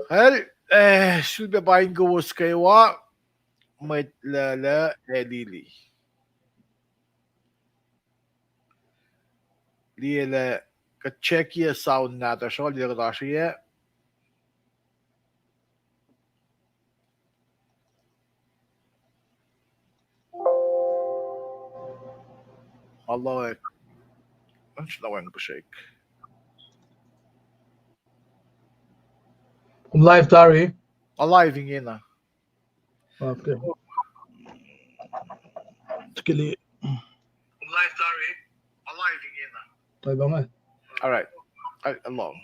Hel, şurada bayın govos kaywa, lala elili. Liyele ka Czechia sound nata siya, liya ka siya. Allah ek. Ano siya nawang pa-shake? Live Dari. Alive yung yun ah. Okay. Skili. Live Dari. Alive yung yun ah. Tayo ba nga? Alright. Along.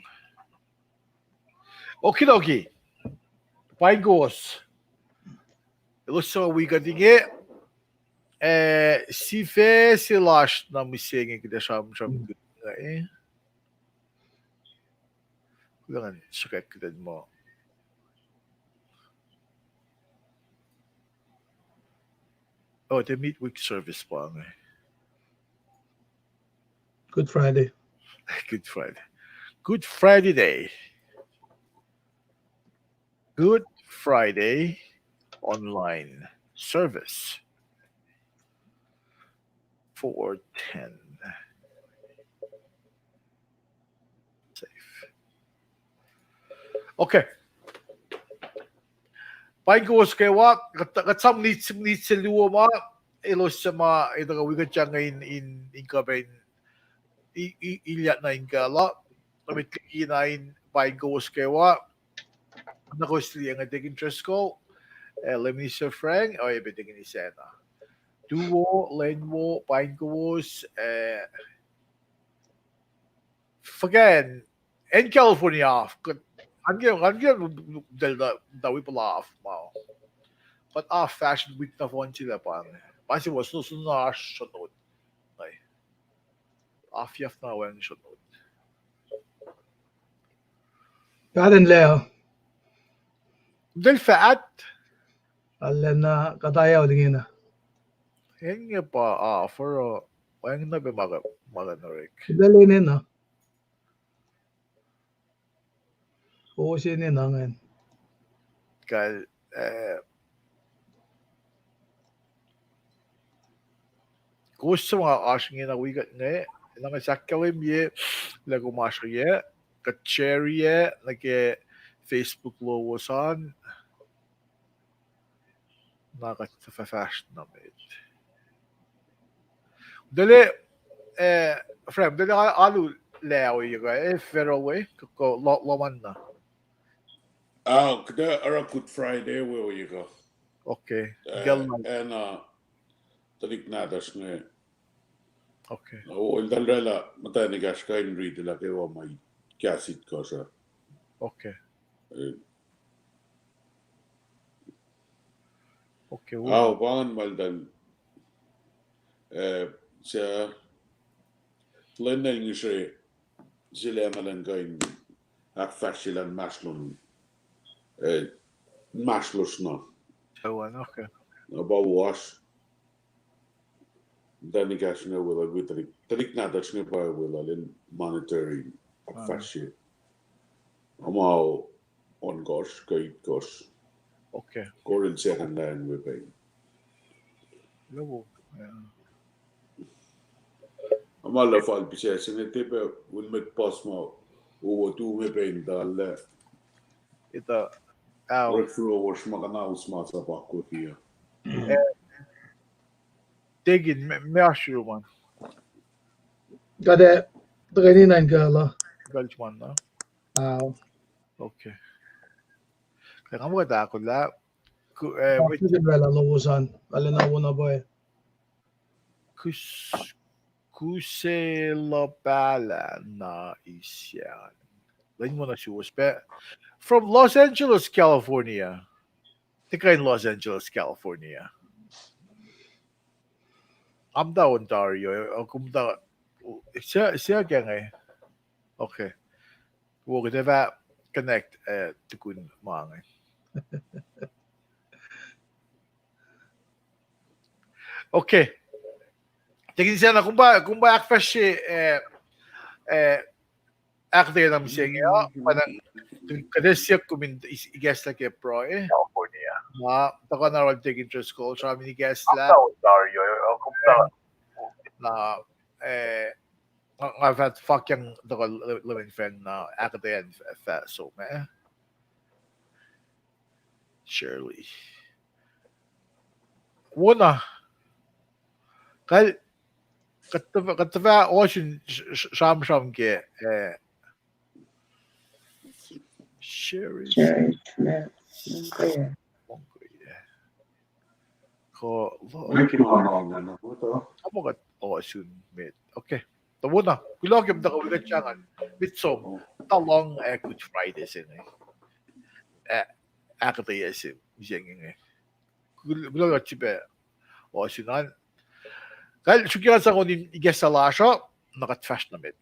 Okay, dokie. Bayın govos. Ilusa wika dinge. Sife silash na misenge kita şam eh. Kulangan şakak kita mo. Oh, the midweek service pa nga. Good Friday. Good Friday. Good Friday day. Good Friday online service. 410. Safe. Okay. Bayın govos kaywa, katsam nitsi luwa ilos sa mga itagawigan siya ngayon in kabayin ilyat na in kala. Namitli na in bayın govos kaywa. Nakosli ang ating interest ko. Lemni sa Frank, o ibitin ni Sena. Duo, Lenwo, bayın govos, again, in California, hanggang dawi pala off mo. But fashion week na phone sila pa. Pasi was susunod na sunod. Ay. Yaf na wang sunod. Karen Leo. Del fat. Alam na katayaw din na. Yan nga pa for wang na ba mga narik. Dalinin na. Oo siya na ngayon. Kal gusto mga asing na wigat nga nang sakawim ye lagu masye ka cherry like Facebook lowasan naka fashion na med. Dali frem dali alu leo yung fairway ko loman na. Kada ara Good Friday where you go. Okay. And talik nadas nga. Okay. O dalala mata ni gas kain read la ke wa mai kasit ko sa. Okay. Okay. Pangan maldan sa Lending is sila malang kain ak fashilan maslon maslos na. Okay. About wash. Dani gas na wala talik na das nga pa wala in monetary fashion. Amaw on gosh kay gosh. Okay. Corinth second line we pay. Lobo. Amala fal pise sine tipe will make pass mo over two we pay dal. Ito Work through wash makanaw smart sa pa ko here. Digin me ashu man. Kada kanina yung gala. Gulch man na. Okay. Kaya nga mga dako la. Wait. Wala lubusan. Alin na una ba eh. Kuselabala na isyan. Lain mo na siya. From Los Angeles, California. Tika in Los Angeles, California. I'm da Ontario. Kumda. Siya kaya nga eh. Okay. Huwag ito ba connect tukun mga Okay. Tingin siya na kung ba akfresh akde na misya nga. Panang Kada siya kumin i-guess like pro eh. California. Taka na rin take interest ko. So kami ni-guess la. Dario, kumta. Na I've had fucking taka living friend na akadayan so me. Shirley. Una. Katava ocean sham ke Sherry Smith. Okay. Ko ano Amo kat ocean mate. Okay. Tawuna. Kulogim da ko gatchangan. Mitsom. Talong Good Friday sin akadayan sin jenging Gulog chibe ocean Kal şükür sa ko din igesalasha nakatfash na mit.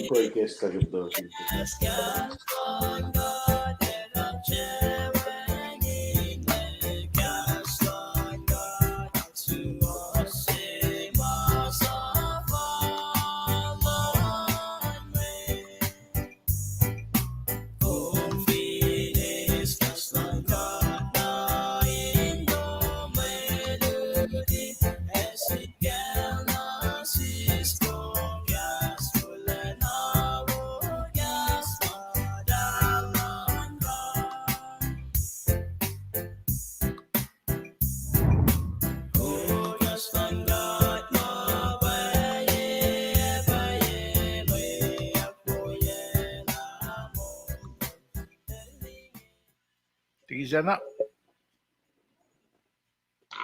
Koy guest like the Tigizana.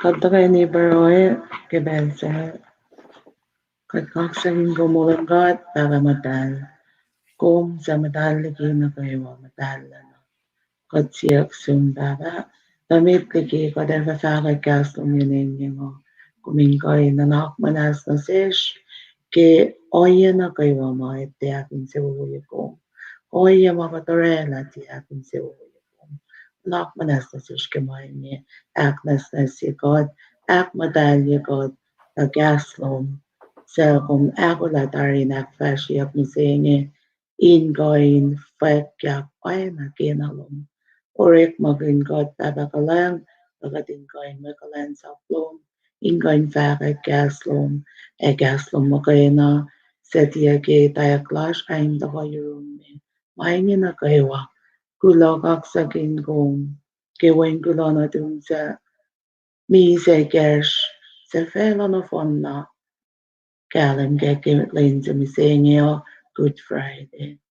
Kadagay ni Baroy, Kebensa. Kadkaksahin ko mulangat para madal. Kung sa madal lagi na kayo madal. Kadsiyak sumbaba. Damit lagi ko dahil fasakay kasong yun mo. Kumingkoy na nakmanas na sish. Ke oya na kayo mga itiyakin sa uwi ko. Oya mapatorela tiyakin sa uwi. Nakmanas na siya kamayin aknas na si God, akmadalya God, agaslom, sa kung ako latari nakfashiyak ni senye, ingoin fakyak ay na kinalom. Orik magin God tabakalang, pagatin koin makalan sa plom, ingoin fakyak gaslom, gaslom makay na, setiyake tayaklash ay ndaka yung maingin na kaywa. Kulogak sa kong gawin ko na dun sa misa cash sa fela na fon na kalam gagamit lang sa misenyo Good Friday.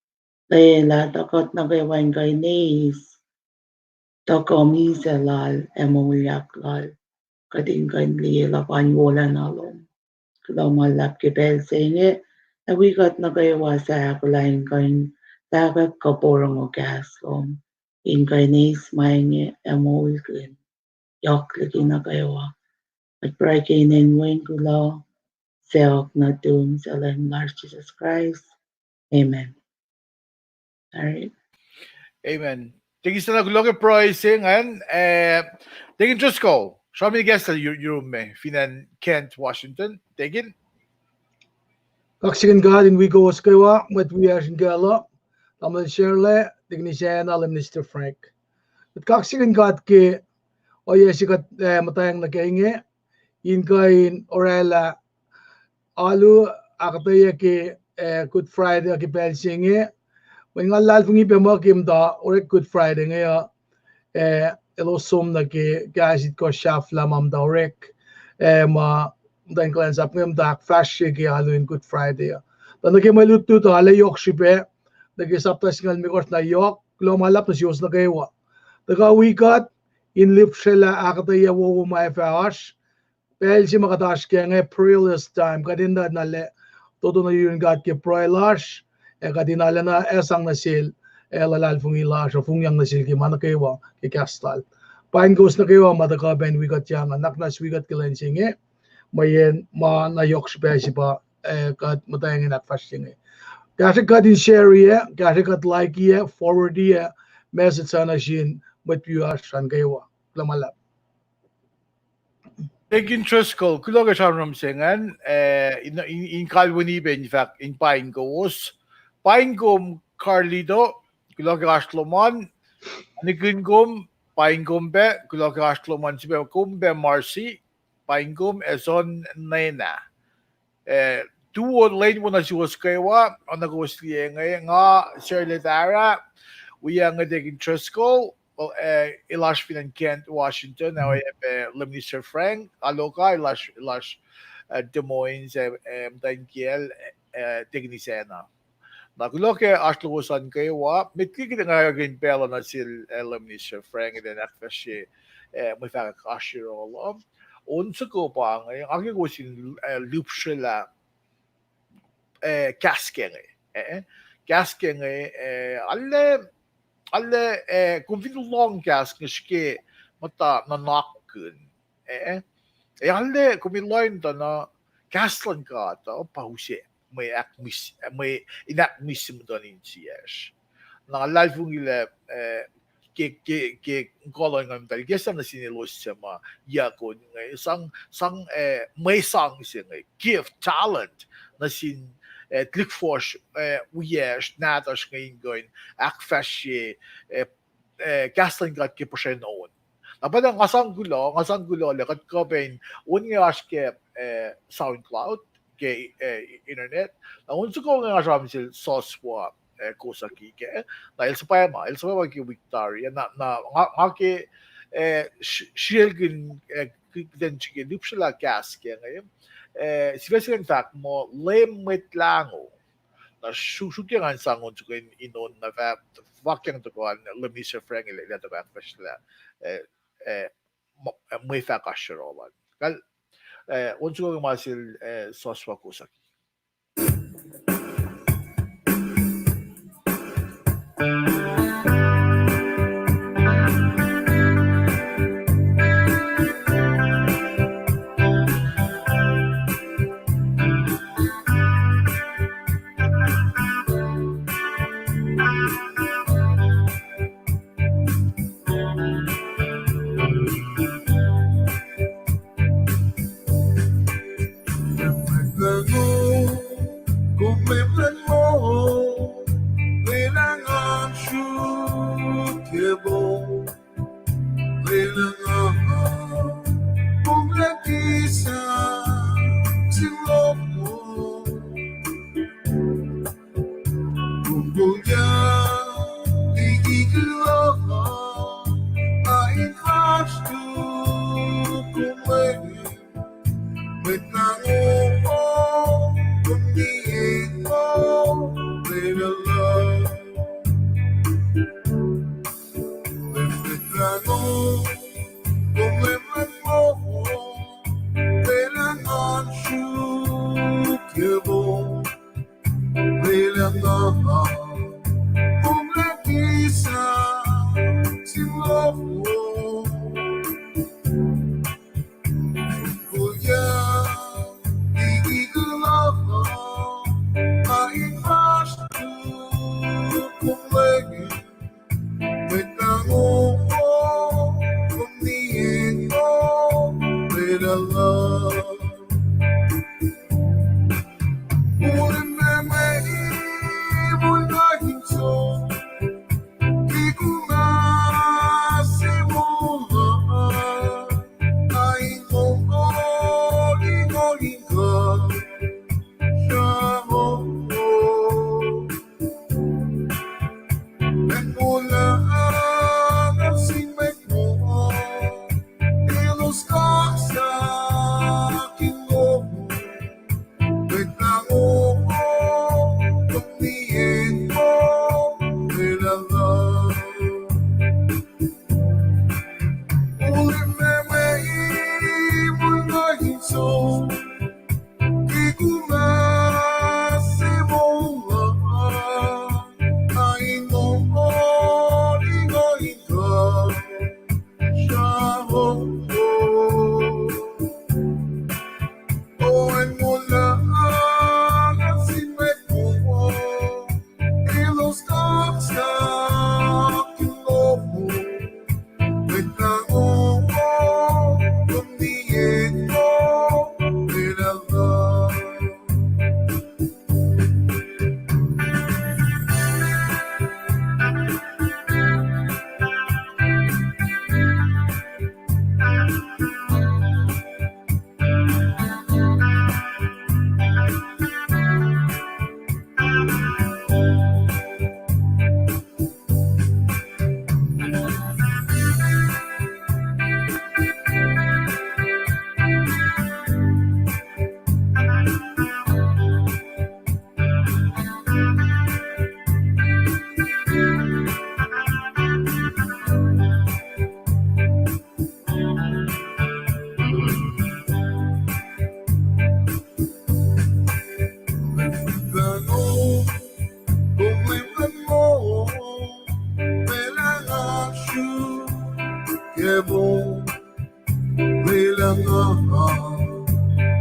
Layla takot na gawin kay Nays tako misa lal emulyak lal kading kay lila panyola na lom. Kalau malap kipel sa inyo awikat na gawa sa akulain kay dapat kaporong o gaslom. Incarnates maingi emulkin. Yokliki na kayo. At pray ng wingkula. Self na dun sa Lord Jesus Christ. Amen. Alright. Amen. Tigis na nagulog pricing and tigin just go. Show me guess your me. Finan Kent, Washington. Tigin. Kaksigan God in we go skawa with we are gala. Tamal Shirley, Tignisyan alam Mr. Frank. At kaksigan God ke o yesikat matayang nakaingi. Inkain orela alu akataya ke Good Friday ke pelsingi. When ngalal fungi pemo kimda ore Good Friday ngaya elosum na ke gasit ko shafla mam da orek ma dan klans up ngam da flash ke alu in Good Friday. Dan ke malutu to ala yok shipe nag saptas ngal mi kort na yok lo malap na siyos na kaywa. Daga wikat in lip shela akataya wo my fash. Pelsi makatash ke ng April this time kadinda na le todo na yun gat ke proelash kadinala na esang nasil lalal fungila so fungyang nasil ki manakaywa ki kastal pain goes na kayo madaka ben we got yang anak nas we got cleansing mayen ma na yok spesi ba kat matayang inak fasting kasi kat in share kasi kat like forward message sana shin Mwe Read shan kaywa lamalap. Taking interest ko, kulo ka siya ramsengan, in kalwani ben, in fact, in pain goes, pain gom Carlito, kulo ka Ashloman, Nikin gom, pain gom be, kulo ka Ashloman, si be Marcy, pain gom, eson nena. Tuon lane mo na si Waskaywa, o nag-wasliye nga, Sir Letara, uyang nga taking interest ko, ilash finan Kent, Washington, now I have Minister Frank, Aloka, ilash Des Moines, Dankiel, Tegnisena. Nakuloke ashlusan kayo wa, mitki kita nga gin pela na sil Minister Frank, and then akfashe, may faka kashiro, unsa ko pa ngayon, aking ko sin lupsila, kaskenge, alle kung long gas ngiske mata na nakun alle kung line ta na gaslan ka ta pause may inakmis mo doon siya na live ngile ke kolon ngam dal gesam na sinilos sa ma yakon ngay sang may sang siya ngay gift talent na sin Clickforce uyers natas ngayon going akfashe gasling gat ke portion on. Napada ngasang gulo lekat ko ben unya aske SoundCloud ke internet. Na unso ko nga ram sil soswa kosaki ke na ilsa pa ke Victoria na ngake shilgin den chike lupsala gas ke ngayon. Especially in fact mo limit lango na susukiran sangon to inon na vakyang to ko Minister Frank ile to ba special may fa kashirowan kal unso ko masil soswa kusaki shu ke bo Leila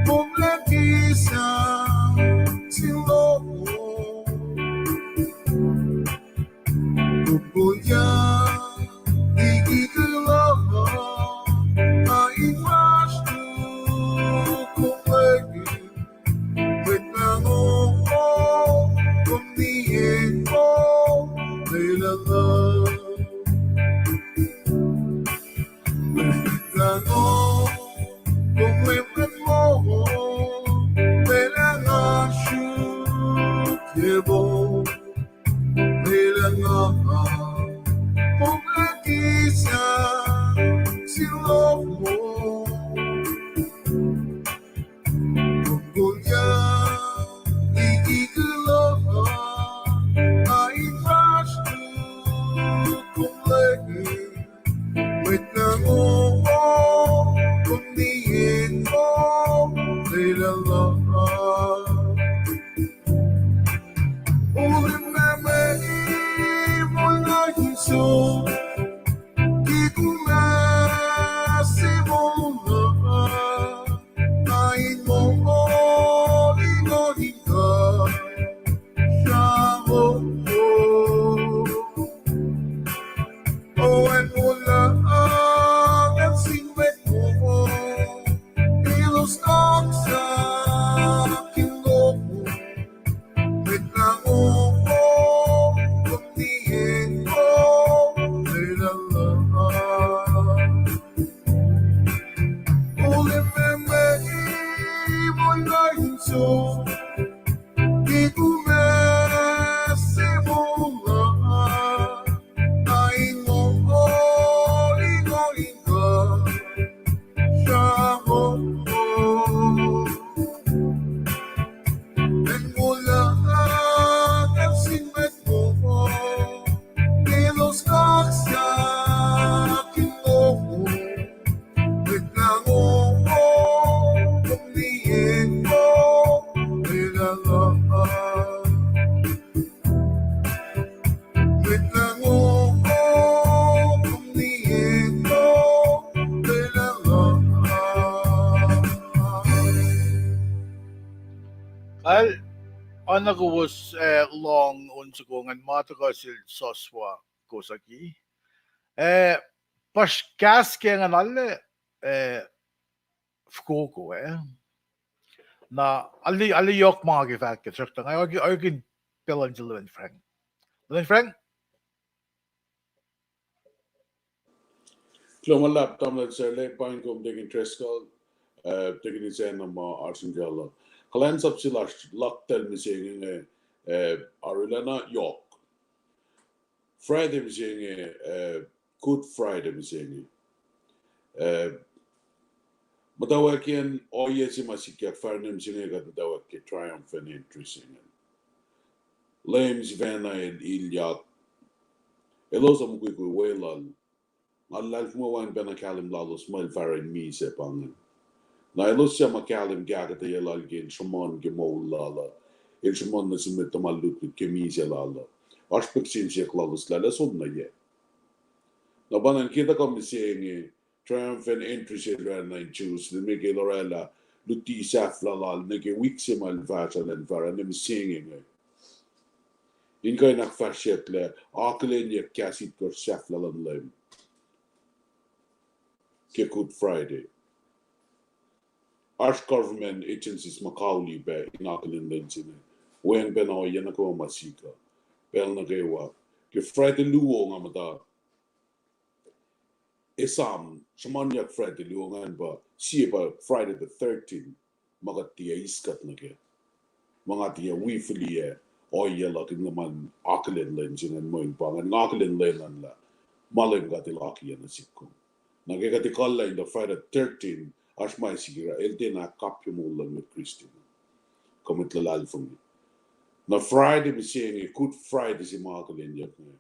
Mom la kisa Silo Kukuya Ikikula Ai fastu Kumlegi Wetnango Kumnieko Leila Wetnango Kumlegi Leila Nashu Yebo Leila Kumlekisa Silomo Kukuya Ikikula Ai fastu Kumlegi Wetnango Kumnieko Leila So Ana ko was long unsukungan mataga sil soswa kosaki. Pas gas kaya nga nalle Fukuoka na ali yok mga gifakit sakta nga agin pilan til Luhn Frank. Luhn Frank? Klomala tamla sele pain kom degin treskal degin isen ma Arsenal. Kalens up sila laktel mising Arulana York. Friday mising Good Friday mising. Madawakian oyesi masika farnim singa dawaki triumph and interesting. Lames vana and ilyak. Elos amguiku wailal. Alal mo bena kalim lalos mal farin mi sepangan. Na elos siya makalim gagata yalal gin shamon gemol lala. El shamon na sumit malut kemise lala. Aspek sin siya lalos lala na ye. Na banan kita kami saying triumph and interesting ran nine choose the Miguel Lorella luti saf lala nege wiksi mal vasa len vara nem singing. In kay nakfashet le aklen ye kasit kor saf lala lem. Good Friday. Arch government agencies Macaulay be in Auckland Lensine. When Ben o Yanako Masika. Bel Nagewa. Ke Friday Luo Ngamada. Esam, Shamanyak Friday Luo Nganba. See about Friday the 13th. Magatia Iskat Nage. Mangatia Weefly o Yellock in the man Auckland Lensine and Moin Bang and Auckland Lenland la. Malim got the Laki and the Sikkum. Nagagati kolla in the Friday 13 as my sigira elde na kapyo mo lang with Christian. Comment lalal for me. Na Friday mi saying Good Friday si mga kalinyak na.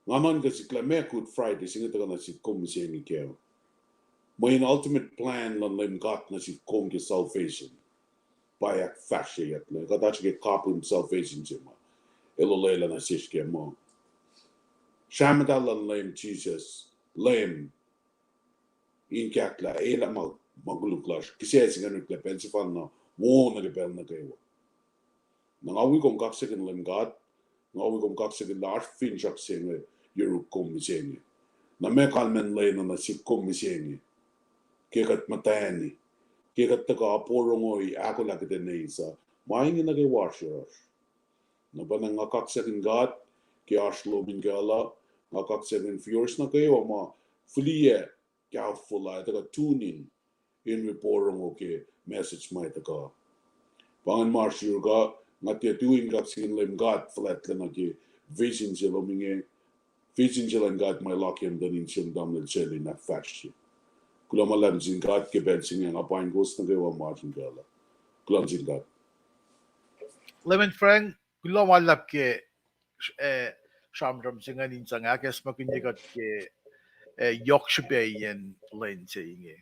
Ngaman kasi klame Good Friday singita ka na si Kong mi saying ikaw. May ultimate plan lang lim got na si Kong ki salvation. Bayak fashe yak na. Katachi ke kapyo salvation si ma. Elo lela na sishke mo. Shamadalan lame Jesus, lame in Kakla, Ela Maguluklash, Kisses and the Pensifano, Won the Belnagawa. Now we come cock second lame God, now we come cock second large finchak singer, Euro commissioning. Na Mekalman lane on a sick commissioning. Kikat Matani, Kikat the Porongoi, Akolakadenesa, mine in a washer. Na ba nang ngakak second God, kaya slobin gala, ngakak second fierce na kayo, ma flie, kaya fula, ito ka tunin, in reporong okay, message mo ito ka. Pangan mars yung ka, nga tiya tuwing kap second lim God, flat lang aki, vision sila mingi, vision sila God, may lakyan danin siyang damnal sila na fashion. Kula malam sin God, keben sing yang apain ghost na kayo, margin gala. Kula sin God. Lemon Frank, kulo malap ke shamdram singa ninsa nga kes makinyigat ke Yorkshire len saying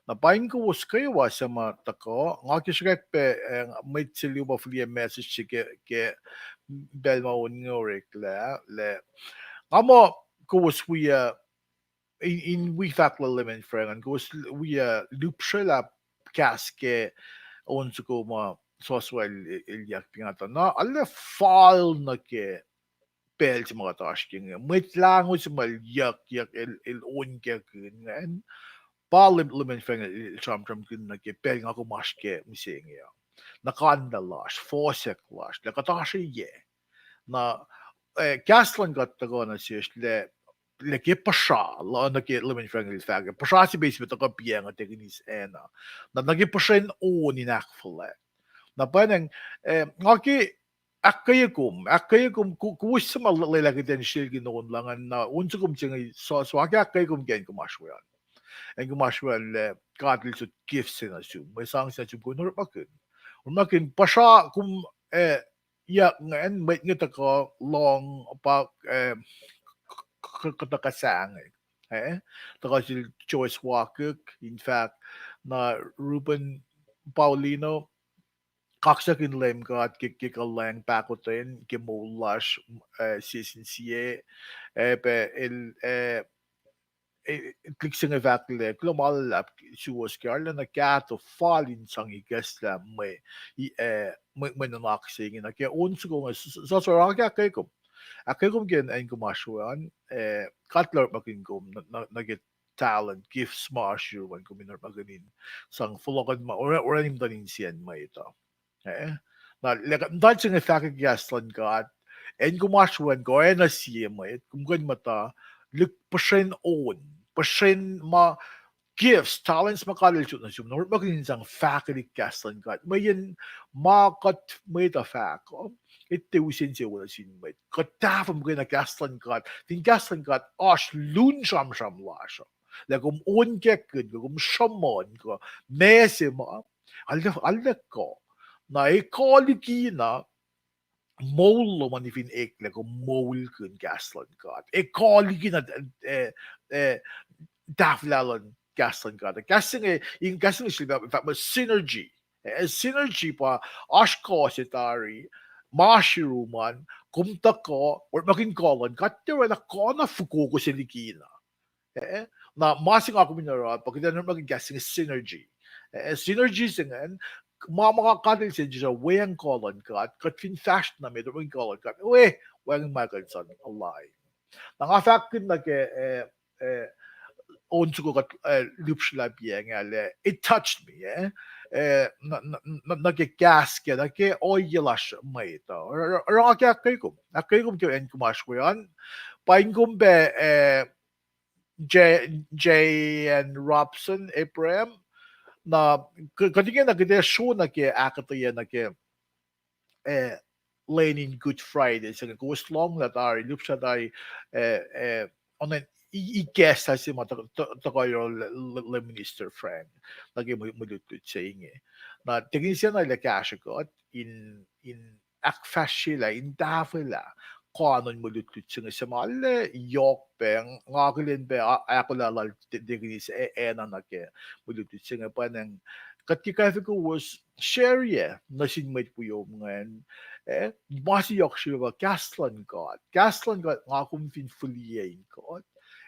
na pain ko was kayo wa sa matako nga kisrek pe may siliw ba fli message ke belma on ngorek le amo ko was we in we fakla lemon Frank and ko was we loop shela kaske on ko ma soswal ilyak pingata na alle fall na ke pel si mga tasking mit lang us mal yak el on ke kun palim limen feng tram kun na ke pel nga ko maske mising ya na kanda lash fosek lash la katashi ye na gaslan got to go na sis le ke pasha la na ke limen feng il fag pasha si base mit ko piang at tegnis ena na nagi pashen on in akfule na panang ngaki akayagum kuwisam lagi den shilgi noon langan na unsukum tingi so akayagum gen kumashwan en kumashwan kadil sut gifts in asum may sang sa sum kunur makin pasha kum ya ngan may ngita ko long pa katakasang taka Joyce Walker in fact na Ruben Paulino kaksak in lem got kik lang pakotin kimolash season sie pe kliksing evakle glomal lap suos karla na kato falin sang igesla me no naksing na ke unsugo so so akekum gen en kumashuan cutler makin kum na get talent gifts marshu when kuminar maganin sang fulokan ma or anim danin sian may ito na dahil sa effect gaslan God en kumashuan ko en siya may kumgan mata look pashen on pashen ma gifts, talents makalilchut na siyum. Nor maging isang faculty gaslan God. May yan makat may ta fako. Ito usin siya wala sinmay. Katafam ko na gaslan God. Tin gaslan God, ash Luhn sham lasha. Lagum unkekid, lagum shamon ko. Mese ma. Alda ko. Na ekoliki na mole man ifin ek lagum mole kun gaslan God. Ekoliki na daflalan gaslan God. Gasling yung gasling sila in fact synergy. Synergy pa ashko sitari mashiruman kumta ko or maging kolon katira na ko na fuko ko silikina. Na masing ako minara pag na maging gasling synergy. Synergy singan mga kadil siya wayang kolon kat fin fast na may maging kolon kat wayang Michael son alive. Nga fact na ke onto got lupsla bien it touched me na ke gaske na ke oilash maita or akaikum ke en kumashwan paingum be J and Robson Abraham na katingin na gede show na ke akatayan na ke Lenin Good Friday sa ghost long that are lupsa dai on an i-guess si mo tayo le minister friend lagi mo mulutut saying na tingin siya na lakasya ko in akfash sila in dafila kanon mulutut siya sa mali yok peng ngakilin be ako lalal tingin sa ena na ke mulutut siya pa nang katika ko was share na sinmate po yung ngayon Masi yokshiva gaslan god ngagum fin fulien god.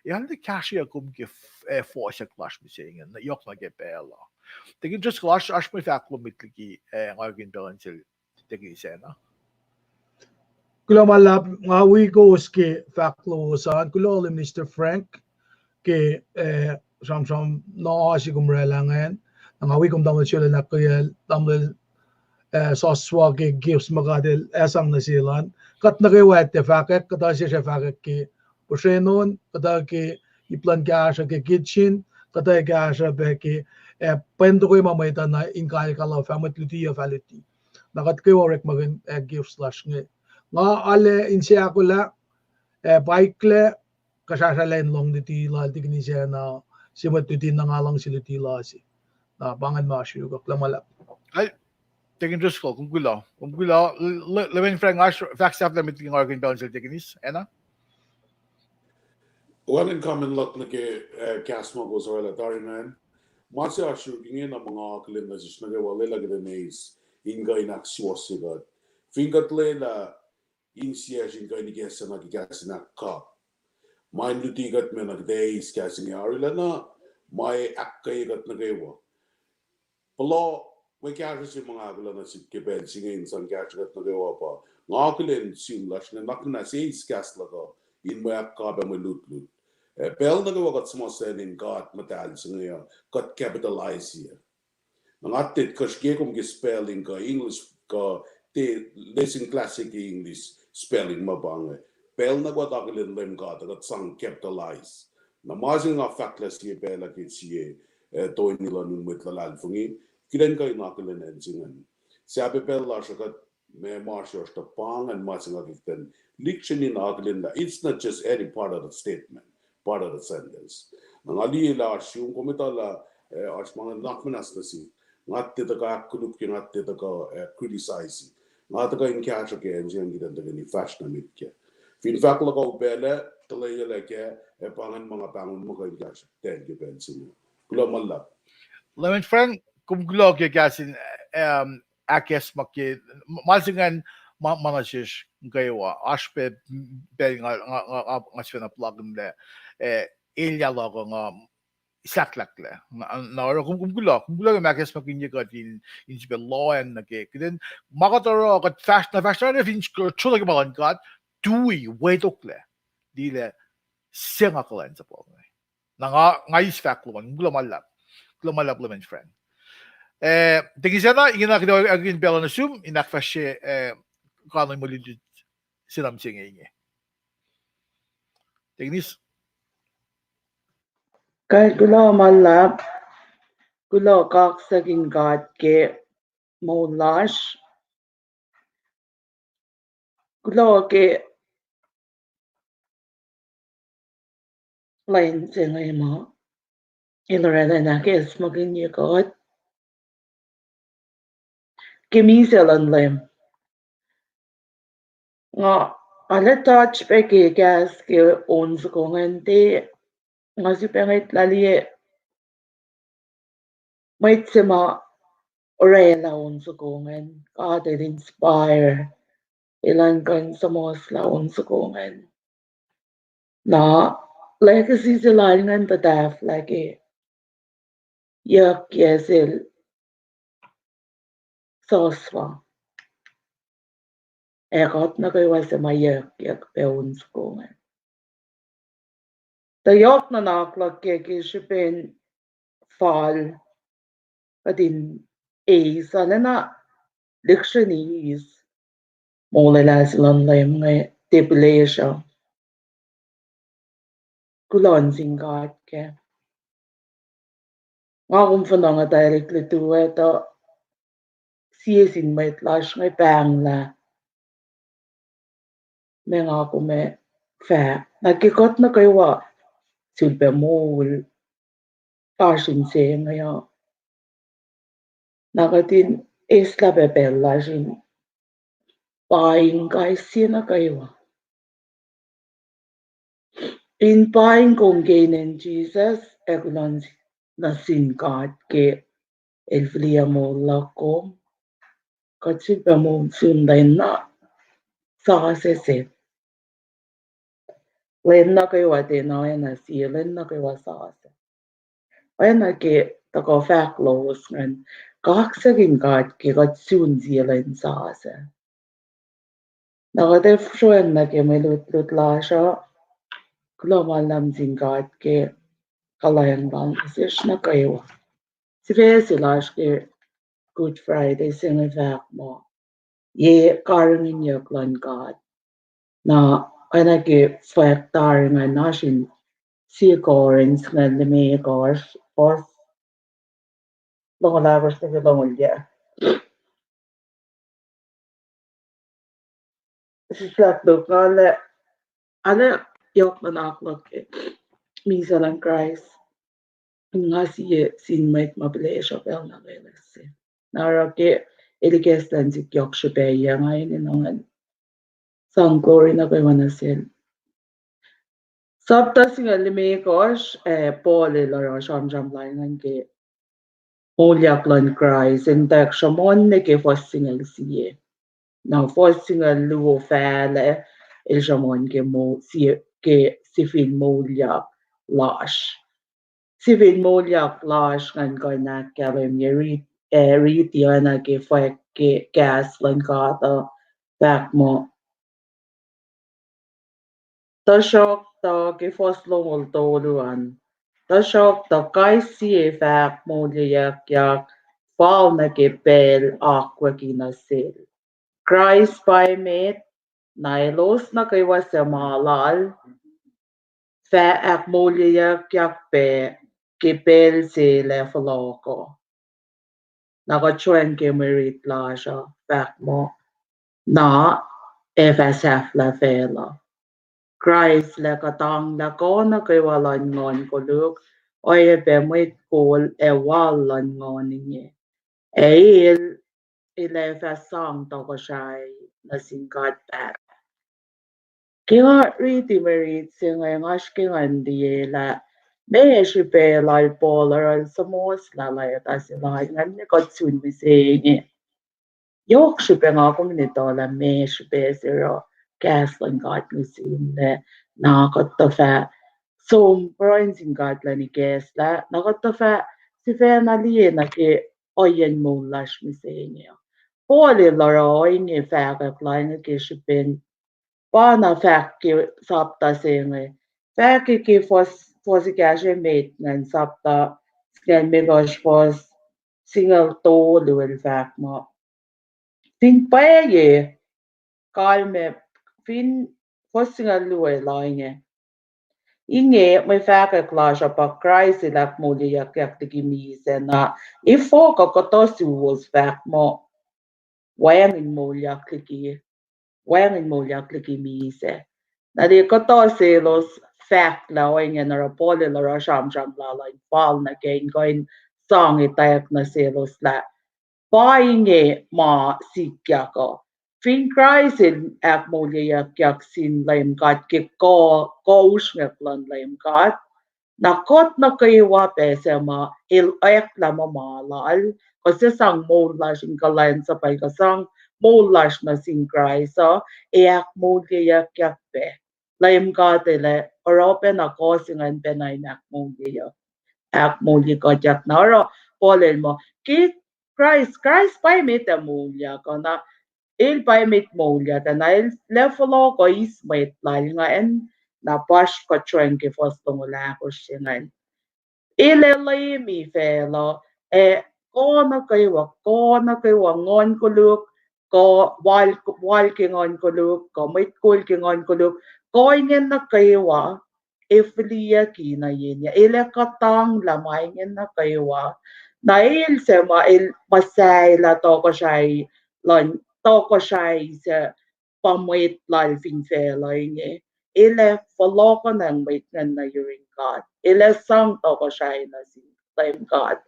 Han de kashi gum ge forsa clash missing and yok na ge bela. They can just clash ash me faklo mitligi ngagin belantil tegi sena. Kulo malap nga we go ski faklo sa kulo Mr. Frank ke sam no asi gumrelangan nga we kum damal sila na kaya damal soswa ke gives magadel asang nasilan kat na kay wet te fakek kada siya fakek ke Pushenon, kada ke iplan ka siya ke kitchen, kada ka siya be ke pwendo ko mamay na ingkay ka la family of validity. Nakat kayo orek magin gifts slash nga. Nga ale insya ako la bike le kasasalain long diti la tigni siya na simat diti na nga lang sila tila si. Na bangan masyo ka klamala. Ay, tingin just ko kung gula lewin frank ash facts after meeting organ balance tiginis, ena? One common look na ke kasma goes wala tarinan. Masi ashu gingin ang mga kalim na sis na wala lagi na nays inga inakswas sigad. Fingat lela insiya inga inigesa na gigasa na ka. May nutigat me nagdays kasi nga arila na may akkayigat na gawa. Palo may kaya si mga akala na si kibed singin sang kayagat na gawa pa. Nga akalin simlash na nakna si iskas laga in may akka ba may lut. Bell na gawa kat sumasen in God matal singa kat capitalize here. Nang atit kashke kum ge spelling ka English ka te listen classic English spelling mabang. Bell na gawa takalin lem God kat sang capitalize. Na mazing nga factless ye bella kit siye toy nila nung mitlalal fungi kilen ka inakalin en singan. Sabi bella shakat me marsha sta pang and mazing agiten liction in akalin da it's not just any part of the statement. Part of the sentence. Nang ali la yung komita la as mga nakmanas na si ngati taka kudup ki ngati taka criticize ngati ka in catch ke enjin gidan taka ni fashion mit ke fin fact la ko bele tale le ke pangan mga pangun mo ka in catch ten ke ben sin kula malla Lewin frank kung gula ke gasin akes makke malsingan manasish gawa ashpe be nga sena plugin le ilya logo nga isaklakle na oro kung gula ke makes makin ye in be law and na ke then magatoro kat fashion if in chula ke balan kat dui wedokle dile senga kalen sa po nga is fact lo gula malap Lewin friend Tegisena ingin kita agin bela na sum inak fashe kanay mulid sinam singe. Tegnis Kahit gulo malap, gulo kak saging God ke maulash, gulo ke lain singay mo. Ilorela na ke smagin niya God. Kimiselan lem. Nga ala touch pe ke gas ke ons ko ngante nga si pengit lali may tsima orela ons ko ngan God it inspire ilan kan sa mos la ons ko ngan na legacy sila ngan tataf lagi yak yesil soswa ekot na kayo sa mayak pe ons ko ngan Tayok na naklak ke kisipin fall kadin sana na dictionaries molala silang layam nga tepilesya kulon singkat ke nga kumfana nga directly to ito siyesin may tlash nga pangla may nga kume fa nagkikot na kayo wa silpe mol tashin se ngayon nakatin isla bebella sin buying guys sina kayo in buying kong gain Jesus eglon na sin God ke elflia mo lakom katsi pa mo sunday na sa se se len na kai wa te na na si len na kai wa sa se wa na ke ta ko fa los ngan ka sa gin ka ke ga sun zi len sa se na ga te froen na ke me lut la sha klo ma lam zin ka ke kala yang bang se na kai wa si ve si la ke Good Friday sing vaak mo ye Karihngihnyuck lan God na ana ge faak tar nga na sin si Corinth nga le me gors or long la vers te long ya si slap do kale ana yok man aklok ke mi salang Christ nga si sin met ma ble sha pel na le se na ra ke eliges lan si yok she be ya nga ni nongan sang glory na ko manasil Sabta singa limikos Paul la shamjam lain ke Olyak lan cry sintak shamon ne ke fossingal siye na fossingal luo fale il shamon ke mo si ke sifin molyak lash sifin molyak lash ngan ko na kalem yeri read yana ke fa ke gas lan kata back mo Tashok ta ke foslongol toluan. Tashok ta kaisi e fak molyak yak fal na ke pel aqua kinasil. Christ by met nailos na kay wasamalal fa ak molyak yak pe ke pel se le faloko. Nakachuen ke merit la siya fak mo na e fasaf la fela. Christ le katang la ko na kay walan ngon ko luk o e be mwit kol e walan ngon ninye. E ile fa sang to ko siyay na singkat pat. Kaya riti merit singay ngash kingan diye la me shi pe lal polar sa mos la la yata sila ngan ni kot sun mi se Yok shi pe nga kong ni to la me shi pe zero gas lan got ni sin le na got to fa so broin sin got la ni gas la na got to fa si fe na li na ke oyen mo lash mi se niya. Poli la ro ni fa ka kleine ke shi pen pa na fa ke sapta se nge fa ke fos ka je met nan sapta sken me gosh fos single to luel fa mo Fin paye kalme fin fossinga lue lainge. Inge may faka klasha pa Christ ilak mo liyak yak tigimise na ifo kakotosi was fak mo wayangin mo liyak tigimise. Na di kotosi los fak la oinge na rapole la rasham la la fal na gain going song itayak na selos la Painge ma sikya ko. Fin Christ ak molya yak sin laim kat ke ko usngak lan laim kat. Nakot na kayo wape sa ma il ayak la mamalal. Kasi sang molash in kalayan sa pay kasang molash na sin Christ. So, iyak molya yak pe. Laim kat ile orope na ko singan penay nak molya ak molya kat na oro. Polel mo. Kit Christ by mit amulya ko na il by mit mulya ta na il lefolo ko is mit lal nga en na pash ko chuen ke fos tong la ko shingan ilelay mi felo ko na kay wa ngon ko luk ko wal ke ngon ko luk ko mit kul ke ngon ko luk ko ingen na kay wa ifliya ki na yin ya ile katang lamay ingen na kay wa Nail se ma il masay la toko shay sa pamuit lal fin fe la inge. Ile follow ko nang wait na yuring God. Ile sang toko shay na si time God.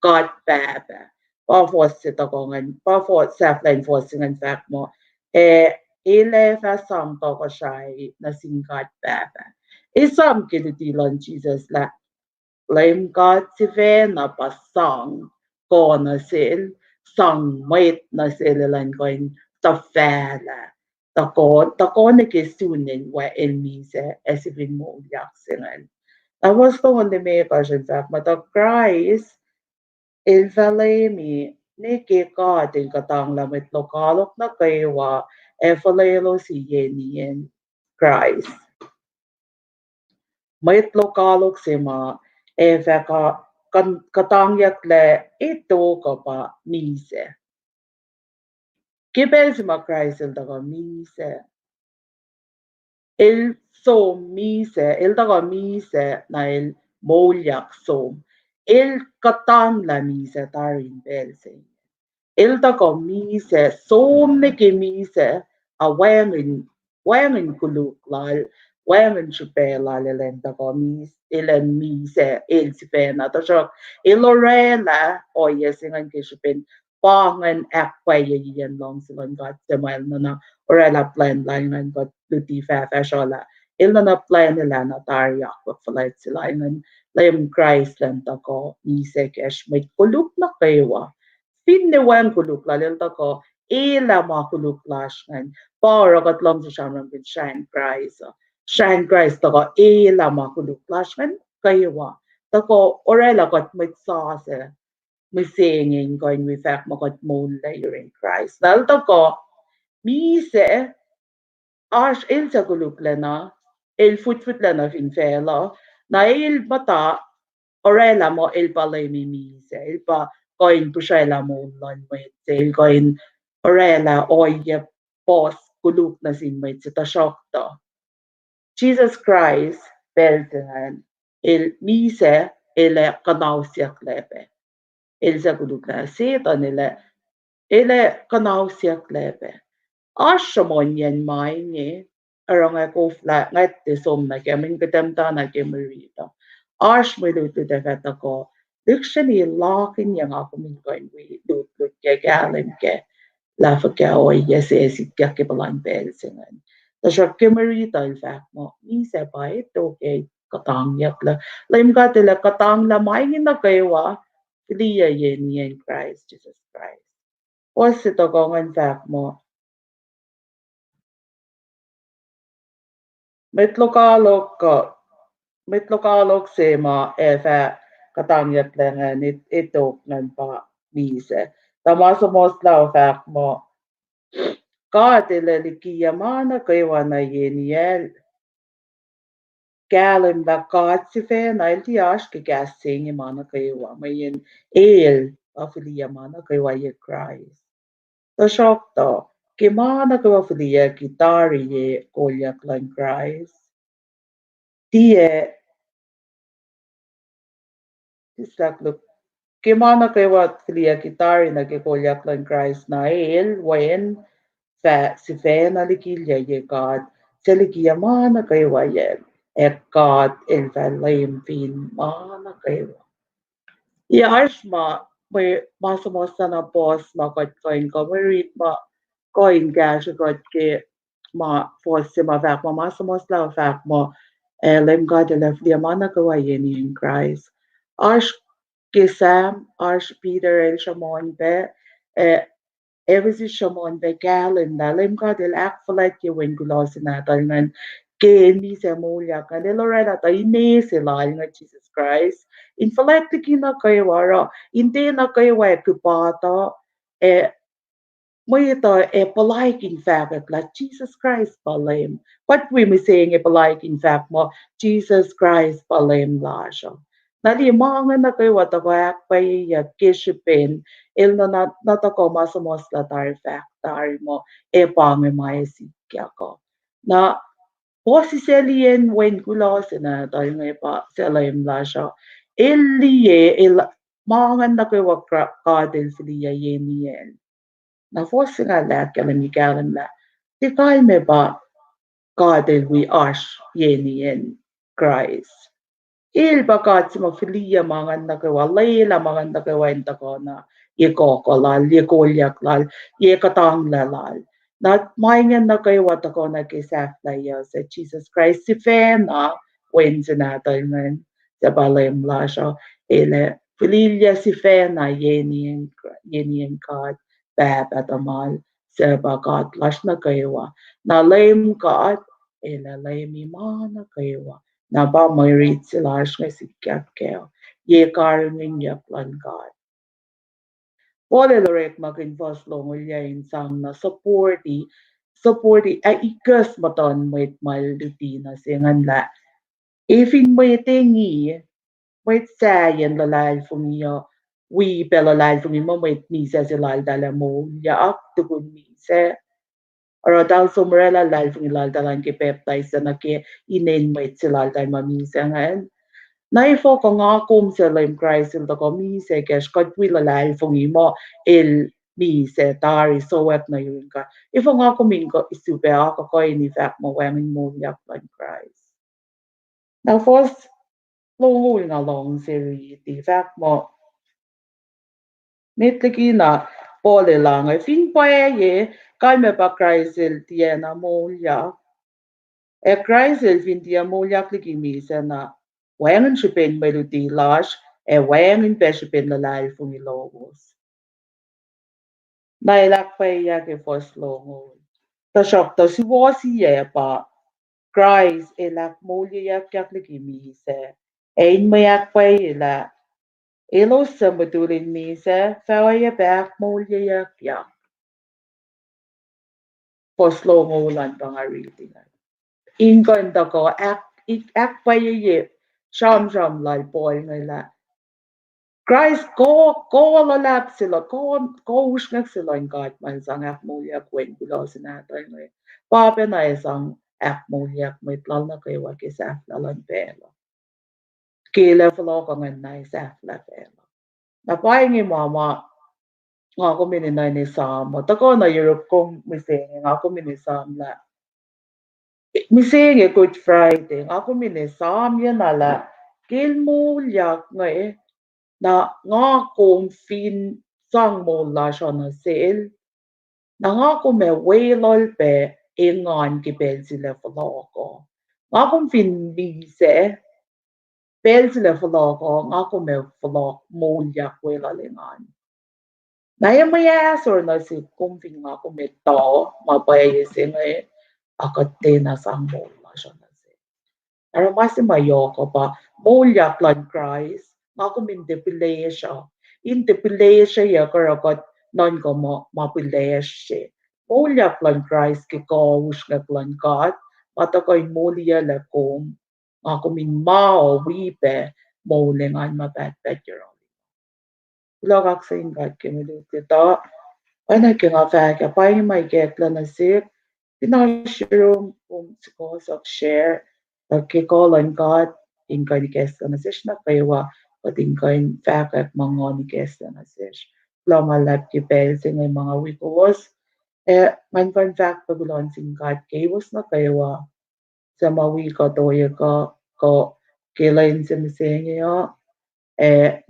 God baba. Pa fos si toko ngan. Pa fos sa flain fos ngan fact mo. Ile fa sang toko shay na sing God baba. Isam kilitilan Jesus la Lame God si ve na pasang ko na sil sang wait na sililan ko in ta fela Tako nagkisunin wa elmise esivin mo yaksingan. Tapos to on the may in fact, mata Christ il valemi ne ke ka til katang lamit lokalok na kaywa e falelo si yenien Christ. Mait lokalok si ma e veka katang yak le ito ka pa mise. Kibel si ma Christ il daga mise. Il som mise, il daga mise na il molyak som. Il katang la mise tarin belsen. Il daga mise, som ne ke mise a wangin kuluk lal, wangin chupe lal ilen daga mise, ilen mise, il sipena. Tasok, ilorela o yesingan ke chupen, pangan akwaya yan long silang gat semal na orela plan langan got luti fa fashola. Ilna na plan nila na taryak wa falit sila ingan layam Christ lang tako mise kesh may kuluk na kaywa. Pinnewan kuluk lalil tako ila ma kuluk lashgan. Para gat lang sa shamram bin shine Christ. Shine Christ tako ila ma kuluk lashgan kaywa. Tako orela got may sauce. May singing going with fact magot moon layer in Christ. Dal tako mise Ash il sa kuluk lena, il fut lena fin fela, na il bata, orela mo il balay mi mise, il pa koin pusela mo lon mo il koin orela oye pos kuluk na sin mo ta shokta. Jesus Christ belten il mise ele kanausiak lebe. Il sa kuluk na setan ele kanausiak lebe. Ashamonyan mine arang ako flat ngat de som na kemin katamta na kemerita. Ash may luto da kat ako. Dictionary locking yang ako min koin we lut ke galim ke la fa ke o yes yes ke balang bel singan. Ta sha kemerita in fact mo ni sa pa ito ke katang yak la. Laim ka tila katang la may na kaywa. Liya yen Christ Jesus Christ. Was ito kong in fact mo Mitlokalok sema efa katangyak lengan itok nan pa mise. Tamasamos lao fak mo kaatile likiyamana kaywana yeniel. Galim la kaat si fe na iltiash ke gassing imana kaywa mayin el afiliyamana kaywa ye Christ. Tashokto kimana kaywa filia kitari ye kolyak lang Christ. Tie look Kimana kaywa filia kitari na kikolyak lang Christ na el wen fa si fe na likilya ye God sa likiya mana kaywa ye ek God el fa layim fin mana kaywa. Iash ma may masamasa na boss makot koin ko may read ma koin gash got ke ma force ma vak ma masamos la vak mo lim God el filia mana kaywa ye ni in Christ. Ash Sam, Arch Peter el Shamon be every Shamon be galen da lim ka del akfalet ye wen gulos na tangan ke ni se mulya ka de lorena ta ine se la nga Jesus Christ in falet ki na kay wara inte na kay wa kupata e mo ito polite in fact like Jesus Christ palim what we me saying polite in fact mo Jesus Christ palim la siya. Nalimangan na kay watakwak pay kishipin il na natako masamos la tar factory mo pangi maya sikya ko. Na posi selien wen kulos na tayo ngay pa selayim la siya. Iliye il mangan na kay wakadil siliya yenien. Na fosi nga la kalamigalan la. Di kay me ba kadil we ash yenien Christ. Il bagat si magfilia mangan na kawa layla mangan na kawa inta ko na ye kokolal ye kolyak lal ye katang lalal na maingan na kayo wata ko na kisaf na sa Jesus Christ si fena wen sinatay man sa balayam lasha ele filia si fena yenien kad bab at amal seba God lash na kaywa na lame God ela lame imana kaywa na ba Mwe Read silash nga sikyak keo ye Karihngihnyuck lan God Pole lorek magin vos long ulyain sang na supporti ay ikas maton moit malduti na singan la ifin moitingi moit sayan lalal fumiyo we pelalal fumimo moit misa silal dala mo ya ak tukun mise or dal sumrela lal fumilal dalan ke peptai sa na ke inen moit silal dal mamisa ngan naifo ko nga kum sa lim Christ il ko mise kes kot wilalal fumimo il mise tari so wet na yun ka ifo nga kumingo isube ako ko ini fact mo weming mo yak like Christ now first long along series the fact mo Mitliki na pole lang ay fin ye kay me pa Christ tiena mo yak e Christ fin tiena mo yak liki misa na wengen sipen melodi lash e wengen pe sipen la life fung ilogos na ilak pa yak e first long ta shop ta si wasi ye pa Christ ilak mo yak yak liki misa ein me yak pa ila Elo sambatulin misa fawaya back mo yak yak for slow mo lan pang reading. Ingon da ko ak pa ye sham lal boy ngala. Christ ko lalap sila ko usnak sila in God man sang ak mo yak wen bilo sinatay ngay. Papa na isang ak mo yak may tlal na kayo wag isaf lalan pelo. Kila falo ka nga na isaf la pelo. Napayang mama nga ako mininay ni Sam. Tako na Europe kong mising nga ako minisam la. Mising Good Friday. Nga ako minisam yan nala. Kil mo yak nga na nga akong fin sang mo la siya na sil. Na nga ako may wailol pe ingan kipel sila falo ko. Nga akong fin bise. Pel sila falo ko. Nga ako may falo mo yak wailolingan. Naya or na si kumping nga kumito, mapayasin nga akate na sang mola siya na si. Pero mas mayoko pa, molyak lang Christ, nga kumindepilaya siya. Indepilaya siya ya karakot non ko mapilaya siya. Molyak lang Christ kikawus nga lang God, matakoy molya lakom, nga kuminmao wipe, molingan mapatpat yun. Lagak sa ingad kimilut ito. Ano nga fag, apay may get lang na sik. Pinashirum kung sikos of share. Pagkikolan God, ingay ni kes na sish na kaywa. At ingay fag at mga ni kes na sish. Lamalap kipel sa mga wikos. Man fun fact pagulon sing God kaywas na kaywa. Sa mawiko toya ko kilain sa misenyo.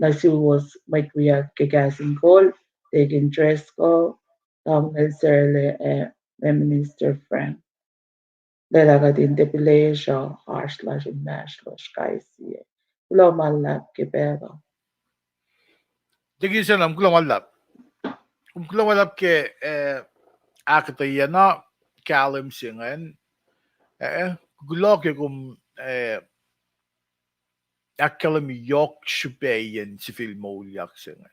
Nasuwas may kuya kagasin ko, taking dress ko, necessarily Minister Frank. Dalaga din depilay siya, harsh lash and mash lash kaisi. Ulo malap kipero. Tigi siya nam kulang walap ke akataya na kalim singan gulok kum akalam yok shubayan si filmo yak singan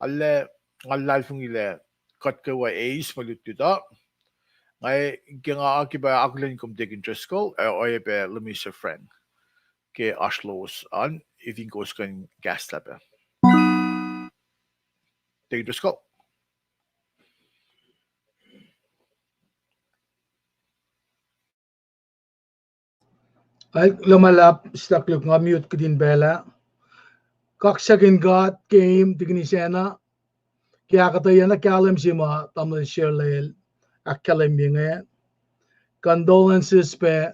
alle ngalal fung ile kat ka wa ace malutuda ngay nga akiba aklen kum dig interest ko oye be lemisa friend ke ashlos an if in goes kan gas tabe dig interest ko Ay lumalap staklok nga mute ko din bela. Kaksagin God game dignisena. Kaya kataya na kalam sima taman shirlel akalam yinga. Condolences pe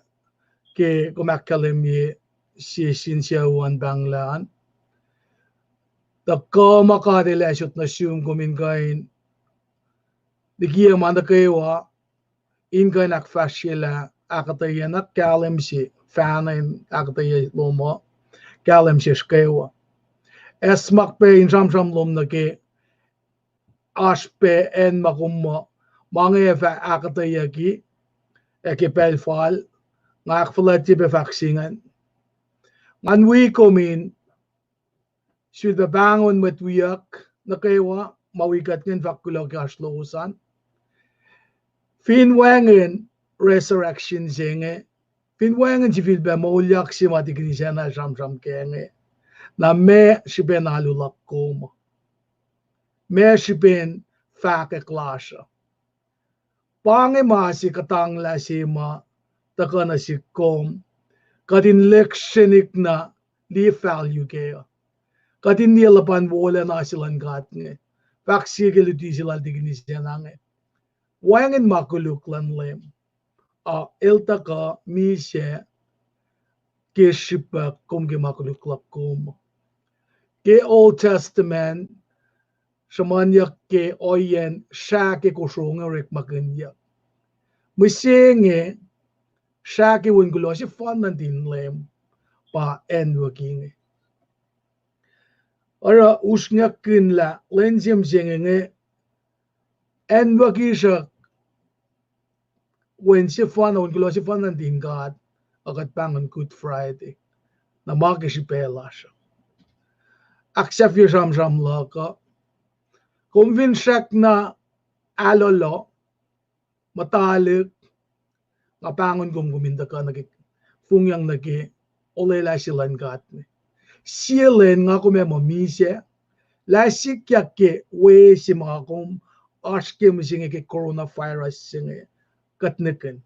ke kumakalam yi si sinsiyawan banglaan. Tako makadilasot na siyong kuminkain. Digiya man na kayo inga nakfashila akataya na kalam si fanin akataya lomo kalam si kayo. Esmak pe in sam lom na ke aspe en makummo mange fa akatayaki ekipelfal ngakfalati be vaccinen man we komin should the bangon met wiyak na kaywa mawikat ngin vakulo kaslosan finwangen resurrection zenge finwangen jifil be maulyak si matiknisana sham kenge na me shiben alulakkom me shiben fake klasha pange ma si katang la si ma takana si kom kadin lektionik na li value ke kadin nilapan wala na silan gat nge vaksi ke luti sila dignisana nge wangen makuluklan lem a elta ka mi se ke shipa kom ke makuluklak kom ke Old Testament shamanyak ke oyen sha ke kushonga rek maganya musenge sha ke wungulo si fanan din lem pa en working ora usnya kinla lenjem jenge en wakisha when si fan wungulo si fanan din God agat pangan Good Friday na magishi pelasha accept your sham laka convince na alolo matalik ngapangon guminda ka nagi fungyang nagi olela silan gatne silen nga kume momise la sikya ke we si mga kum aske musinge ke coronavirus singe katneken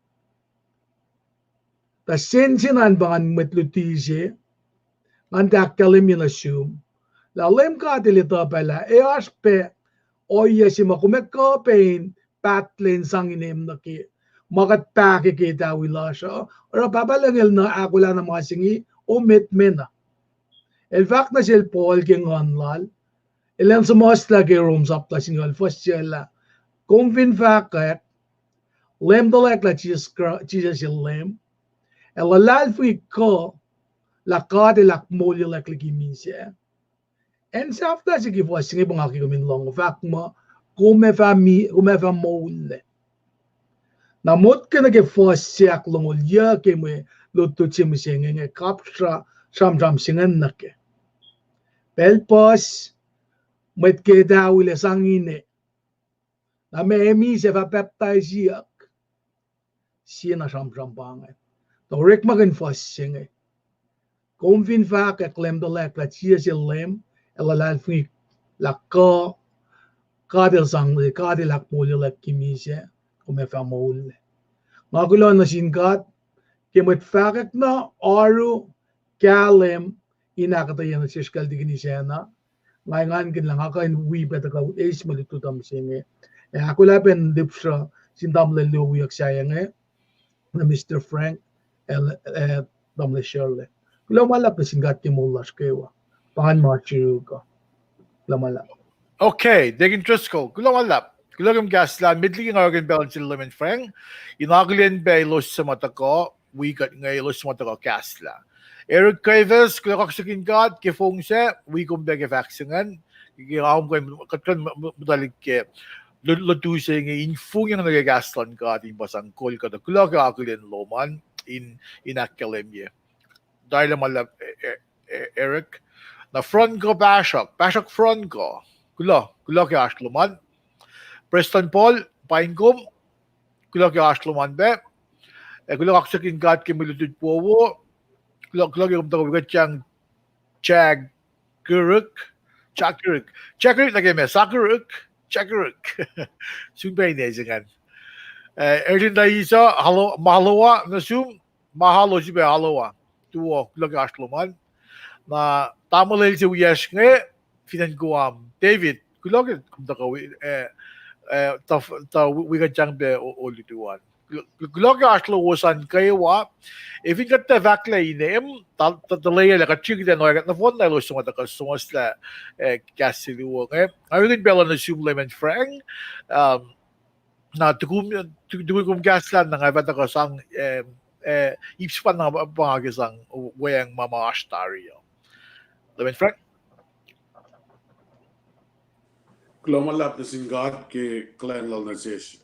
ta sensinan bangan metlutise ngandak kalim assume la lem ka dilita pala e aspe oye si makume ka pain patlen sanginem naki magat pake kita wilasha ora babalangel na akula na mga singi omit mena el fact na sil Paul king onlal ilan sa most lagi rooms up la singal first la convin fact lem dolek la Jesus lem el lal fui ko la kade lak molyo lak lagi minse en safta sige fo singi bangaki kumin long fact mo kume fa mole namot ke nage fos siak longol ya ke me lutu chim singenge kapsha sham singen nake pelpos met ke dawile sangine na me emi se va baptiziak sina sham banget to rek magen fos singe konvin fa ke klem de lek la chia lem elalal fi la kadel sang de kadel lak molyo lak kimise kume fa mole magulo na singat kemet fakek na aru kalem inakatayan na siskal dignisena ngayon kin lang akain wi beta ka is malitutam singe akula pen dipsha sintam le luyak sayang na Mr. Frank damle Shirley kulo malap na singat ke mulas kewa pangan machu ka lamala Okay, degin trusko. Kulawalap. Kulagam gaslan. Midling organ balance in lemon frang. Inaglian bay los sa matako. We got ngay los sa matako gasla. Eric Cravers, kulakak sa kingkat. Kifong se. We kum bege vaccinen. Kikiraum ko katkan madalig ke. Lutu sa nga infung yung nagagaslan ka ating basang kol ka. Kulakak aglian loman in akalemye. Dahil malap Eric. Na front ko Bashak front ko. Kula ke Ashluman. Preston Paul, Paingum, kula ke Ashluman be. Kula kaksakin gat ke milutid powo. Kula ke kumtang kachang Chaguruk lagi me, Sakuruk. Sumpay na isingan. Erlin na isa, mahalawa, nasum, mahalo si be halawa. Tuwo, kula ke Ashluman. Na tamalil si Wiyash nga, Finanguam, David, kulog kumtakawi ta wiga jangbe olituan. Kulog aslo wasan kaywa if you got the vakla inem ta lay la kachig den no na fon na lo suma ta sumos la kasilu nga ayun bela na supplement frang na tukum gaslan na nga bata ka sang ipspan na pangagisang wayang mama ashtario. Lemon frang Klomalap na singat ke clan lal na ses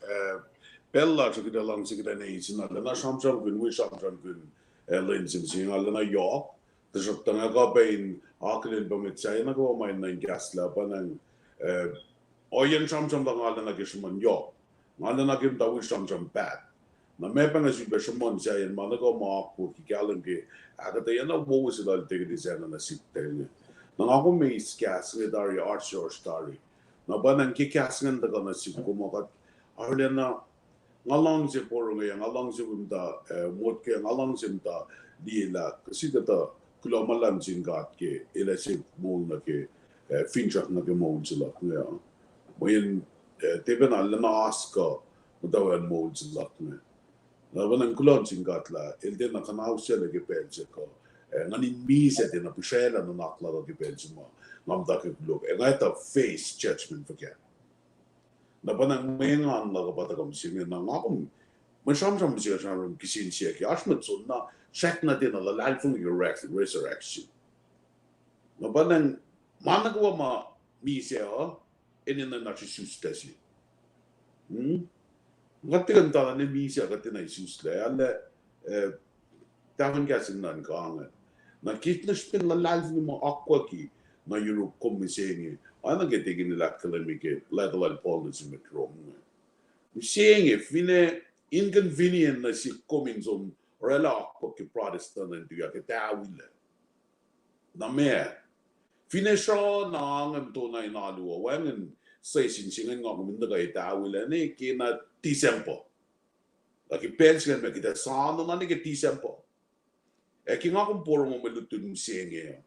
bella so kita lang sig na isin na shamsham kun wi shamsham kun len sim sing ala na yo the shop tanga ka bain aklin bamit sai na ko mai na gas la panang oyen shamsham bang ala na kishman yo ala na kim ta wi shamsham bad na me pa na si be shmon sai en mana ko ma ko ki galan ke aga ta yana wo was dal te di sana na sit te na ako me gas ni dari art short story na banang kikasngan da kana si kumakat arlena ngalang si porong yang ngalang si bumta mot ke ngalang si bumta diela kasi kata kulomalan singat ke ila si mo na ke finchak na ke mo sila nga moyen teben alna aska mutawan mo sila nga na banang kulon singat la elde na kanaw sila ke pense ko ngani mise de na pushela na nakla ke pense mo namda ke look and I thought face judgment forget na banang mengan la ka patagam singe na ngakong mashamsham siya shamsham kisin siya ki ashmat so na check na din la lalfung resurrection na banang managawa ma mi siya inin na nachisustas ngatigan tala ni mi siya katina isusla ala tavan kasin nan kaangan na kitna spin la lalfung mo aqua ki na Europe commissaire ana get tegen la academic lateral policy met Rome saying if fine inconvenient na si coming some rela ke protestant and ya ke tawile na me fine sho na ngam to na ina lu wan sai sin sin ngam min da ke tawile ne ke na December la ke pension me ke ta sa na ne ke December e ki ngam por mo me lu tu saying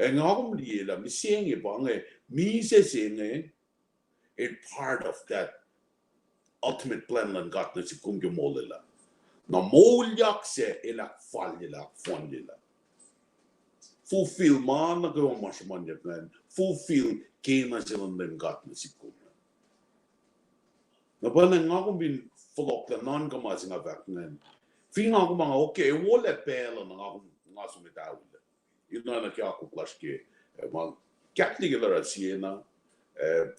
and normally la missing bang means a part of that ultimate plan and got na si kumge molela na molyak se elak falila fondila fulfill man na go mashman ya plan fulfill kena silang den got na si kum na ba na ngakong bin flok la non kamas nga vaknan fi nga ko mga okay wala pela na ngakong ngasumitaw ina na kya ko plashke man Catholic la Siena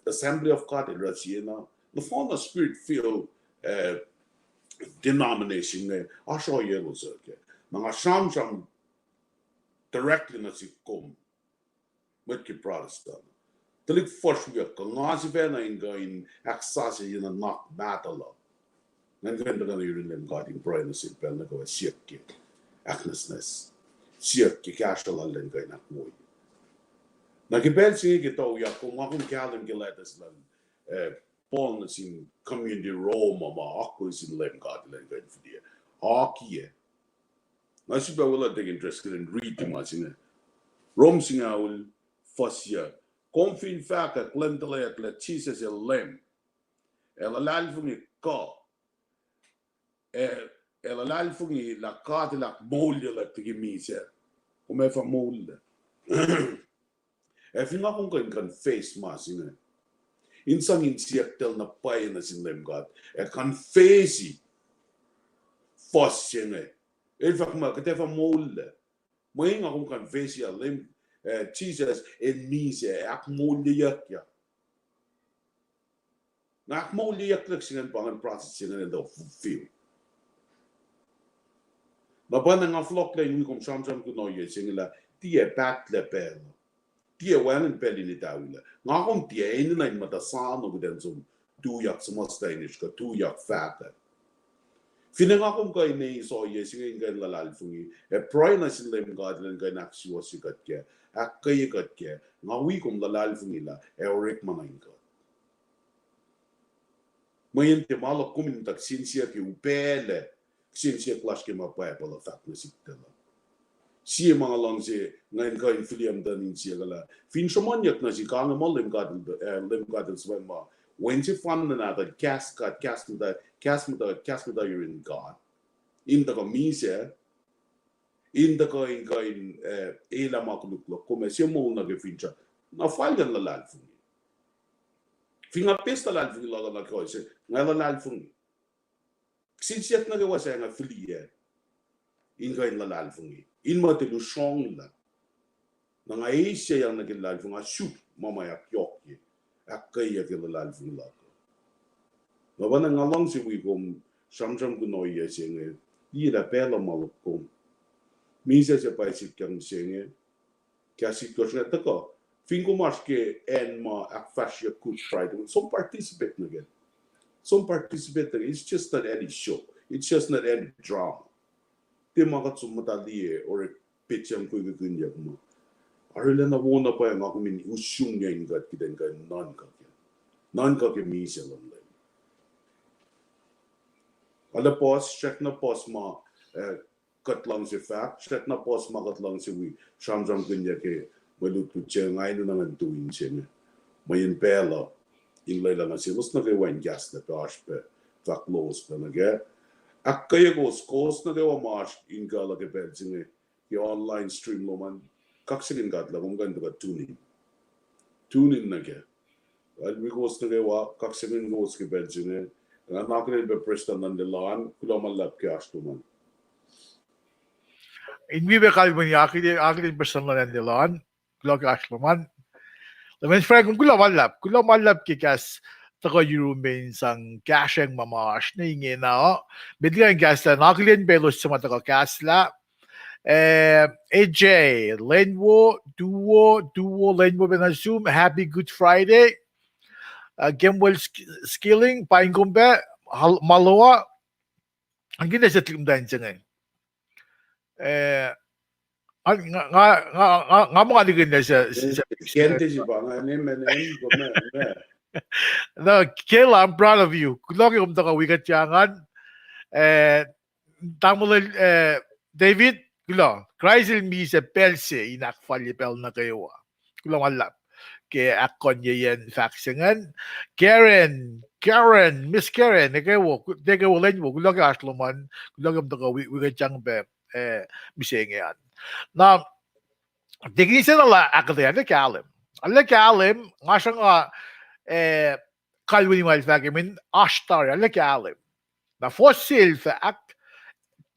Assembly of God la Siena the former spirit feel denomination asho yelo zake na sham directly na si kom met ki protestant telik force we ko ngasi vena in access in a not battle nan ganda na yurin God in prayer si pel na ko siek aknesness siek ki kastel allen gaina moy na ki pensi ki to ya ko ngakon kalen ki letas lan Paul sin community Rome ma ako sin len God len gain for dia hockey na si ba wala dig interested in reading much in Rome sin awul fasia confin faka klentele at la Jesus el lem ela lalfungi ko ela lalfungi la carte la moglie la tigi mise come fa moglie e fino a con kan face masine insang insiektel na pai na sin lem God e kan face fossene e fa kuma que te fa moglie moing a con kan face ya lem Jesus en mise ak moglie ya na ak moglie ya klexingen bangen processing en do feel na bana nga flok le ni kom chamcham ku no ye singela tie bat le pel tie wan en pel ni tawila nga kom tie en na mata sa no den zum du yak smosteinish ka tu yak fata fina nga kom ka nei so ye singen la lal fungi e proina sin lem God len ga nak si wasikat ke ak kay kat ke nga wi kom la lal fungi la e orek manain ka mayen te malo kumin tak sinsia ki upele sinsia clash ke ma pa pala fat na siktela si mga lang si ngayon ka in Philiam dan in siya gala fin shomanyak na si kanga mo lem gadel swema when si fan na natin cast mo da you're in God in the mise in the in ela makuluklo come si mo na ge fincha na falgan la lalfu finga pesta lalfu la ko se ngala lalfu sinsiat na gawa sa nga filia in kain la lalfu in mo te lu song la na nga Asia yang naging lalfu nga shoot mama yak yok akkaya kilala vula ngabana ngalong si wikom samsam kuno ya senge ira pela malukom misa se paisik kang senge kasi kosna tako fingo maske en ma akfashia good friday some participate again some participate it's just not any show it's just not any drama te magat sumatali or pitcham ko gunya mo arila na wona pa nga ko min usung nga ingat kiden ka non ka ke misa lang ala pos check na pos ma kat lang si Sifac check na pos ma kat lang si wi samsam kunya ke malut tu che ngai no nang tuin che ne mayin pela in la na si los na ke wan gas na pash pe va close na ge akkaya go skos na ge wa marsh in gala ke benzine the online stream lo man kaksin gat la gum gan ga tunin na ge al mi go na ge wa kaksin go ke benzine na nakre be prestan nan de lan kulo man lap ke astu man in wie kalbani akili personal and the lawn blog ashloman the men frag kulo malap ki gas taga yurumin sang gasheng mamash na inge na biglang gas na nakilin belos sa mata ka gas la AJ Lenwo duo Lenwo benasum happy good Friday Gemwell skilling paing kumbe malawa ang gina sa tlim dan jangan nga mo kaligin na sa gente si ba nga nem ko me no Kayla I'm proud of you kulog yung to ka wikat yangan tamul David kulo Chrysel mi sa pelse inakfali pel na kayo kulo malap ke akon yan faxingan Miss Karen nagawo len mo kulog asloman kulog yung to ka wikat yang be bising yan na dignisin ala akadya ala kalim nga siya nga kalwini mal fagimin ashtar ala kalim na fossil fact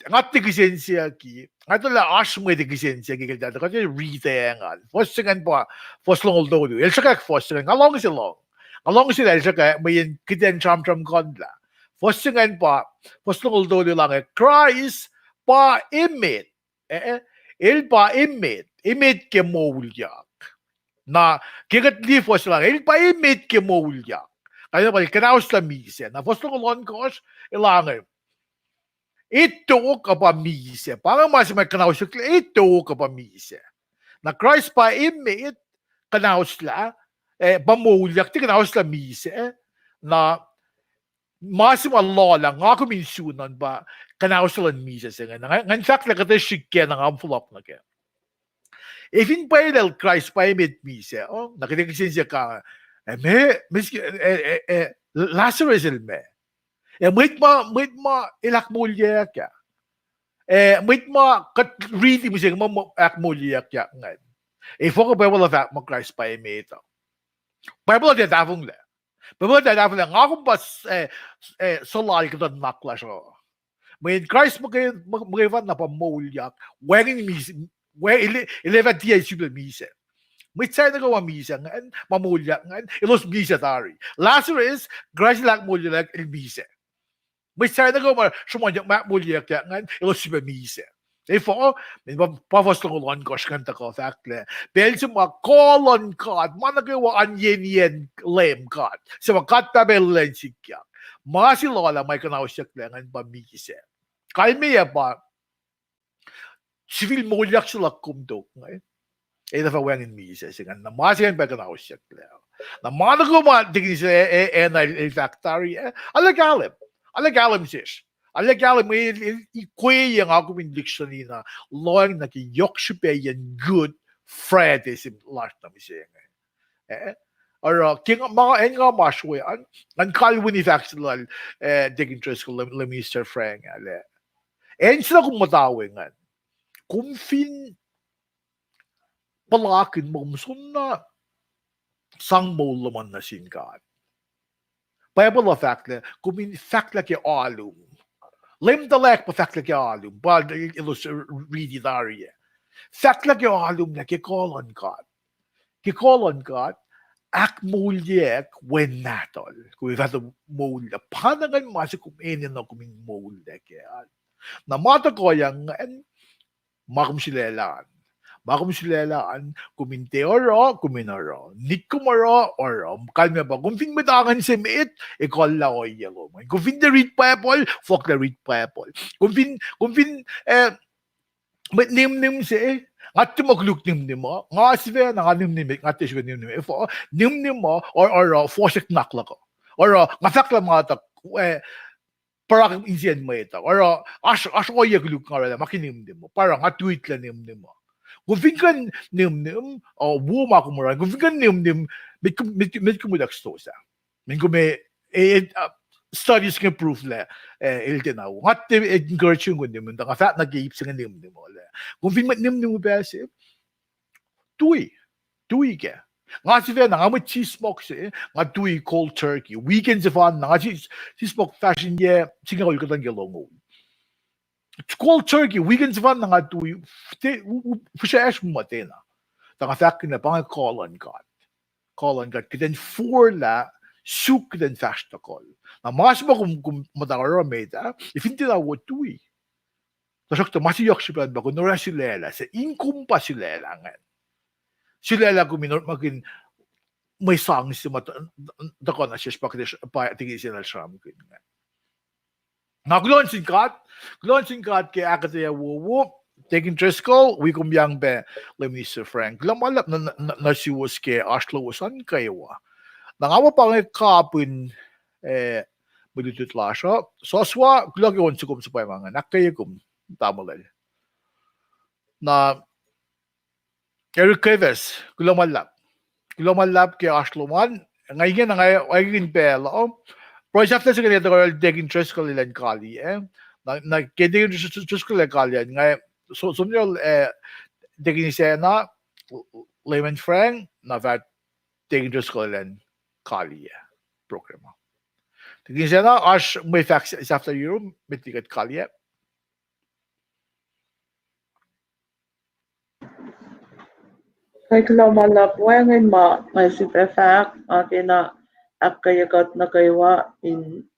nga tigisin siya ki nga tala ashmwe tigisin siya ki kalda ka readangan fossingan pa foslong do el siya ka fossingan along sila el siya ka may kiden tram gondla fossingan pa foslong do lang Christ pa imit el pa imit ke moulyak na kigat lifos lang el pa imit ke moulyak kaya pa kanaus la mise na foslong lon kos ilangan ito ka pa mise parang mas may kanaus ito ka pa mise na Christ pa imit kanaus la pa moulyak ti kanaus la mise na masima lola nga ko minsunan ba kanausalan misa sa nga in fact la kata shikya ng envelope na kaya if in paidal Christ pa imit misa nakitikisin siya ka Lazarus ilme mwit ma ilakmulya kya mwit ma kat really mo siya akmulya kya nga foko Bible of mo Christ pa imit Bible of tafong la Bible of tafong la nga kung pas solal ka doon nakla siya when Christ mag-evan na pamulyak, wearing misa, where 11 dias yung misa. May tayo nagawa misa nga, mamulyak nga, ilos misa tari. Lazarus, Christ lang mulyak il misa. May tayo nagawa, sumanyak mulyak nga, ilos yung misa. Therefore, pavos lang ulan ko, kanta ko, fakle. Dahil sa mga kolon kad, managawa an yen lem kad. Sa mga katpabelen sikyak. Mga si Lola may kanawasyak lang ang pamisa. Kalmiya ba, civil mulyak sila kumdok ngayon. Dafa wangin misa. Sige, namasiyan pa kanawasyak lang. Namana ko matigin sa factory, alagalim sis. Alagalim, ikwe yung ako min dictionary na loang nakiyokshipay yan good friend is last na misa ngayon. Or mga nga maswe an kalwin ni factual digging interest ko le Mr. Frank ale sila kung matawingan kung fin palakin mo na sang mo laman na singkat Bible of fact kung min fact like alum lem dalek pa fact like alum but ilus read it area fact like alum na kikolon God ak muljek when natol. Kung ikaw mulya, panangan masuk kuminin na kuming muljek yan. Na mata ko yang makum silelaan. Makum silelaan, kuminte oro, kuminoro. Nikumoro, oro. Kalma ba? Kung fin madangan si meet, ikol la o yellow. Kung fin the read purple, fuck the read purple. Kung fin, nim si ngati magluk nim mo nga sive na nga nim ngati sive nim ifo nim mo or fosik nakla ko or ngafak la mga ta para insien mo ito or as ko yagluk nga la makinim mo para nga tweet la nim mo kung finkan nim o buma ko mo kung finkan nim mit kumudak stosa min kume studies can prove la iltinaw ngat encourage yung nim nga fat na giip sing nim mo la kung fin nim ba si tui ke nga si na nga mo cheese smoke si nga tui cold turkey weekends if on nga cheese smoke fashion ye singa ko yung gelongo cold turkey weekends if on nga tui fusha ash mo matena nga fat na pang call on god kiden for la suk den fasta call na mas mo kung madaro meta if hindi na wo tui Tasok masih yok si Brad Bago, nora si Lela, sa inkumpa si Lela nga. Si Lela kuminor magin may songs si mata dako na siya pa tingin siya na siya nga. Na glon singkat kay akataya wo taking Trisco, we kumbyang be Mr. Frank. Lamalap na si was kay Ashlo wasan kayo. Nangawa pa nga kapin malutut lasya. Soswa, glog yun sa kum sa mga nakaya kum. Tamalal. Na Eric Keves, kulomalap kay Ashloman, ngayon na ngayon pela, project na sa ganito ko taking interest ko lilan kali, na taking interest ko lilan kali, ngayon, so nyo, taking isena, Layman Frank, na vat taking interest ko lilan kali, programa. Taking isena, Ash, may facts is after you, may ticket kali, Kay lumalap wangin ma may Sifac akina akayagat na kaywa in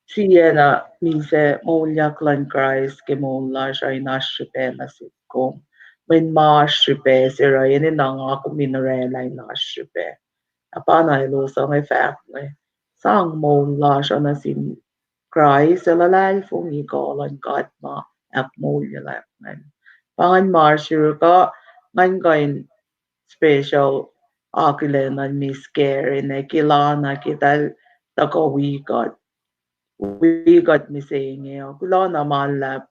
siya mise molya klan Christ ke mola siya nashipe na sitkom when ma shipe sira yun na nga ako minerela nashipe apana ilo sa may fact sang mola siya na sin Christ alalal fong ikaw God ma ak molya lang pangan ma sure ka ngayon special akilenan mi scary na kilana kita tako we got mi saying kulana malap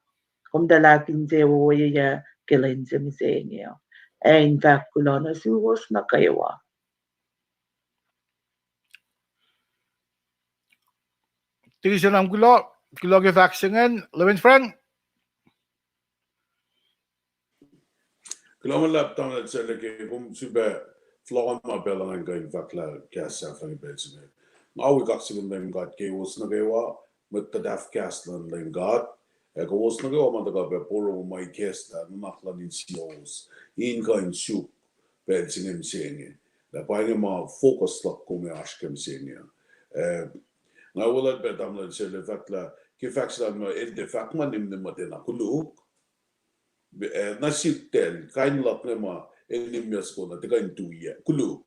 kum dalakin se wo ya kilen se mi saying in fact kulana suwas na kaywa Tingin ng kulo ke vaccinen, Lewin Frank. Kulomalap taman at seleke kung sube flon ma belangan gain vakla gas safang bezine. Ngawi kaksin ng gat ke was na gawa mit the daf gas lan len gat. Eko was na gawa man daga be poro mai kesta naklan in sios. In gain su bezine msenge. La paine ma focus lak kume ashkem senge. Ngawala be taman at sele vakla ke vaksin ma elde vakman nimne matena kulu. Nasiptel kain lak nema enimias ko na tiga intuya kulu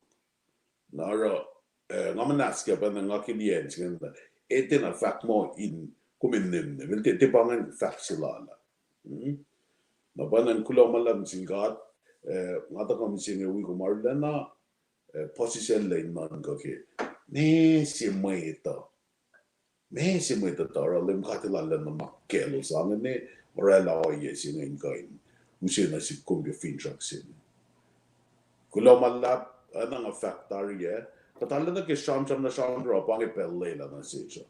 nara ngamanas ka pa na ngakilien nganda etena fact mo in kuminnem ne vel te pangan fact silala na banan kulo malam singat ngata kam singe wi ko marlana position line nan ka ke ne si maita tara lem khatilala na makkelo sangene Morella o yes in ngayon. Usin na si kumbya finjak sin. Kulomalap anang a factor ye. Katala na ke sham na ro pang ipellela na siya.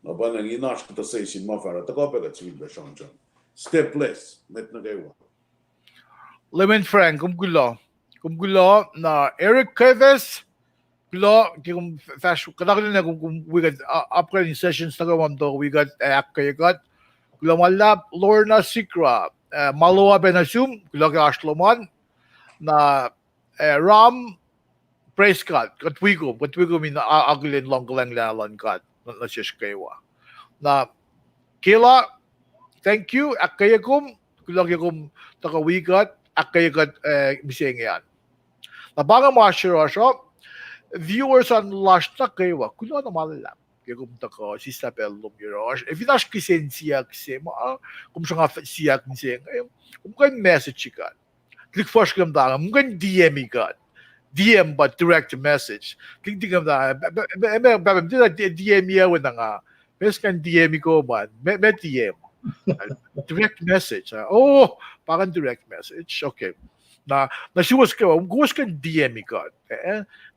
Na ba nang inash kita say si mafara ta ko ba tswil ba sham. Step less met na gawa. Lemon Frank kumgulo na Eric Keves Gulo, kung fast, kadang na kung we got upgrading sessions na gawin to, we got kayagat. Malab, Lorna Sikra, Malua Benasum, Ashloman, na Ram praise God. Katwigum in agulin long lang lalan God. Na siya kayo. Na kila thank you akayagum kulagagum takawigat akayagat miseng yan. Na baga ma-share siya viewers on last na kayo. Kulo na malala. Kaya kung taka si Isabel Lumirosh. If inash kisin siya kasi kung siya nga siya kasi kung kayo message ka. Click first kam da. Kung kayo DM ka. DM ba direct message. Click kam da. DM niya wala nga. Mas kan DM ko man. May DM. Direct message. Oh, parang direct message. Okay. Na siwas ka. Gusto ka DM ka.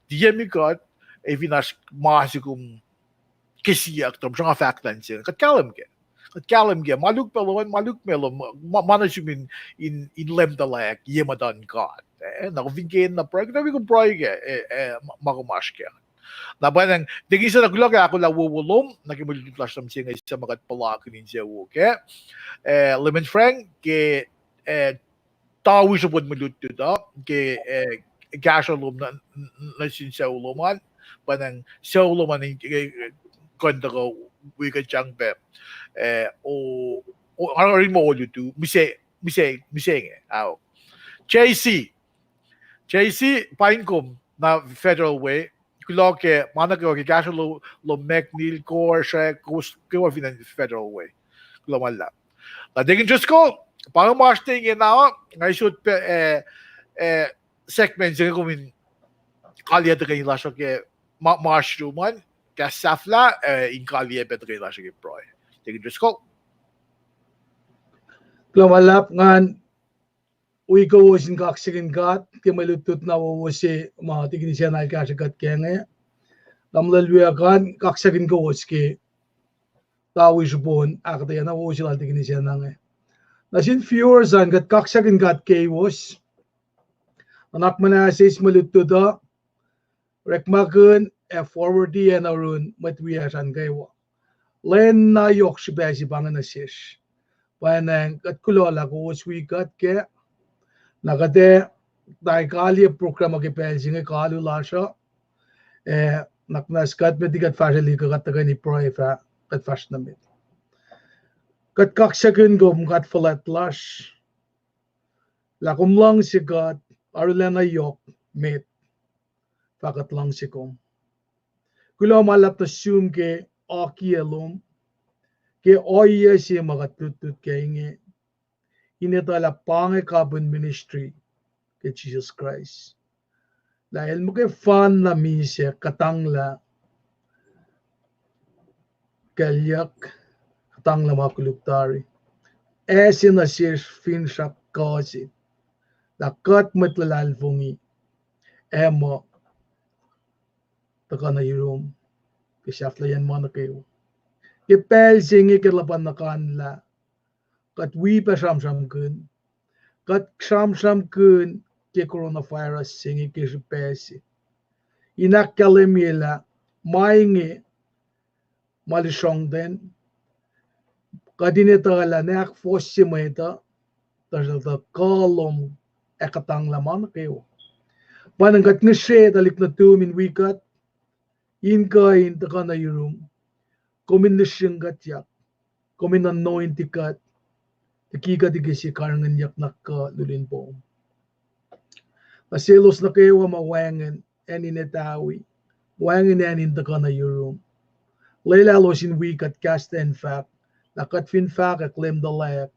DM ka. If inash masigum kisiyak tom siya nga factan siya. Katkalam ke. Maluk melon. Manasumin in lem dalak yemadan God. Nakuvingin na prag. Nabi kong prag makumash ke. Na ba nang digi sa nagulog ako lawulom. Nakimulitlas nam siya sa magat palakin siya ke. Lemon Frank ke tawi sa pod maluto da. Ke gasolum na siya uluman. Panang siya uluman kanda ko wika chang pe o ano rin mo ulit to mise aw JC painkom na federal way kuloke mana ko ke kaso lo McNeil core sa coast ko finan federal way kulomala na digin just ko para masting na ngai shoot pe segment sa ko min kalya de kay laso ke marshruman kasafla in kalye petre la sige proy. Tingin just ko. Klamalap ngan uy ko wasin kaksikin gat ke malutut na wasi ma tigni siya na kasagat kenge. Lamlalwiya kan kaksakin ko waski tawi supon akta na wasi la tigni siya na nge. Nasin viewers an gat kaksakin gat ke was. Anak mana sis malutut da rekmaken forward di na run matwiyasan kayo. Len na yok si besi bangan na sis. Panang kat kulola ko uswi kat ke nakade dai kali program ke pelsi nge kalu lasha naknas kat medikat fasali ka kat ni proifa kat fas na mit. Kat kaksakin gom kat falat lash. Lakum lang si kat arulan na yok mit. Fakat lang si kom. Kulo malap na sum ke aki alum ke oye si magatutut ke inge inetala pange carbon ministry ke Jesus Christ dahil mo ke fan na mise katangla kalyak katangla makuluktari esi na sirs fin shak kasi dakat matlalalfungi emo taka na yurum kisafla yan mga na kayo. Kipel singi kilapan na kanla. Kat wi pa sham kun. Kat sham kun ke coronavirus singi kisipesi. Inak kalimila maingi malishong den. Kadinita la nek fossi maita. Tasal kalom ekatang laman kayo. Panangkat ngeshe talik na tumin wikat. Inkain taka na yurum. Komin na siyang gatyak. Komin na noin tikat. Tikika digisi Karihngihnyuck na ka lulin po. Pasilos na kayo mawangin. Eni netawi. Wangin enin taka na yurum. Laylalos in wikat cast and fact. Lakat fin fact aklem the layak.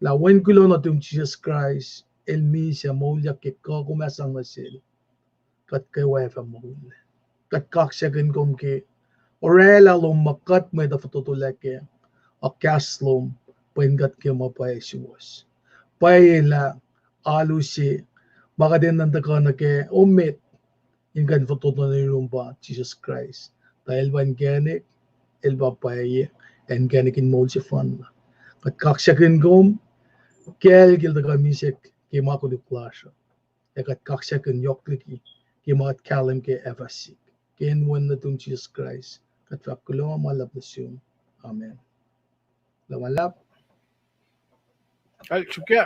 Lawen kulo na tung Jesus Christ. Elmi siya maulyak kika kumasang nasil. Kat kayo efa maulyak. Kat kaksagan kong ki orela lom makat may da fatutulake a kaslom paingat ke mapay siwas payla alusi baka din nandaka na ke omit ingan fatutulong ba Jesus Christ dahil ban ganik elba paye and ganikin mo si fan kat kaksagan kom kel gil da kamisek ke makuluklasha kat kaksagan yokliki ke mat kalam ke evasik ken wan na tung Jesus Christ kat fakulo malap na siyong amen lamalap Ay, sukya.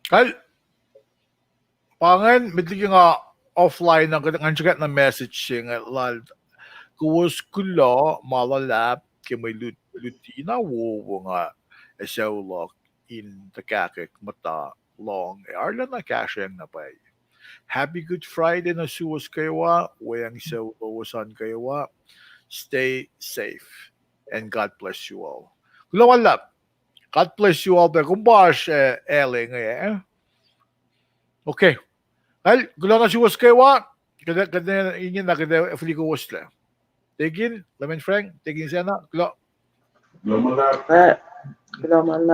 Kal, pangan, medyo nga offline ang kanang na message nga lal. Kuwas kula malalap kay may lutina wo nga esaulok in the kakik mata long arla na kasyang na pay. Happy Good Friday na suwas kayawa, wayang sa uwasan kayawa. Stay safe and God bless you all. Kulawan lap. God bless you all. Pero kung bash, Ellie ngayon. Okay. Well, gulang na suwas kayawa. Kada inyo na kada fligo was la. Tigin, Lamin Frank, tigin sana. Gula. Lamalap. Salamat.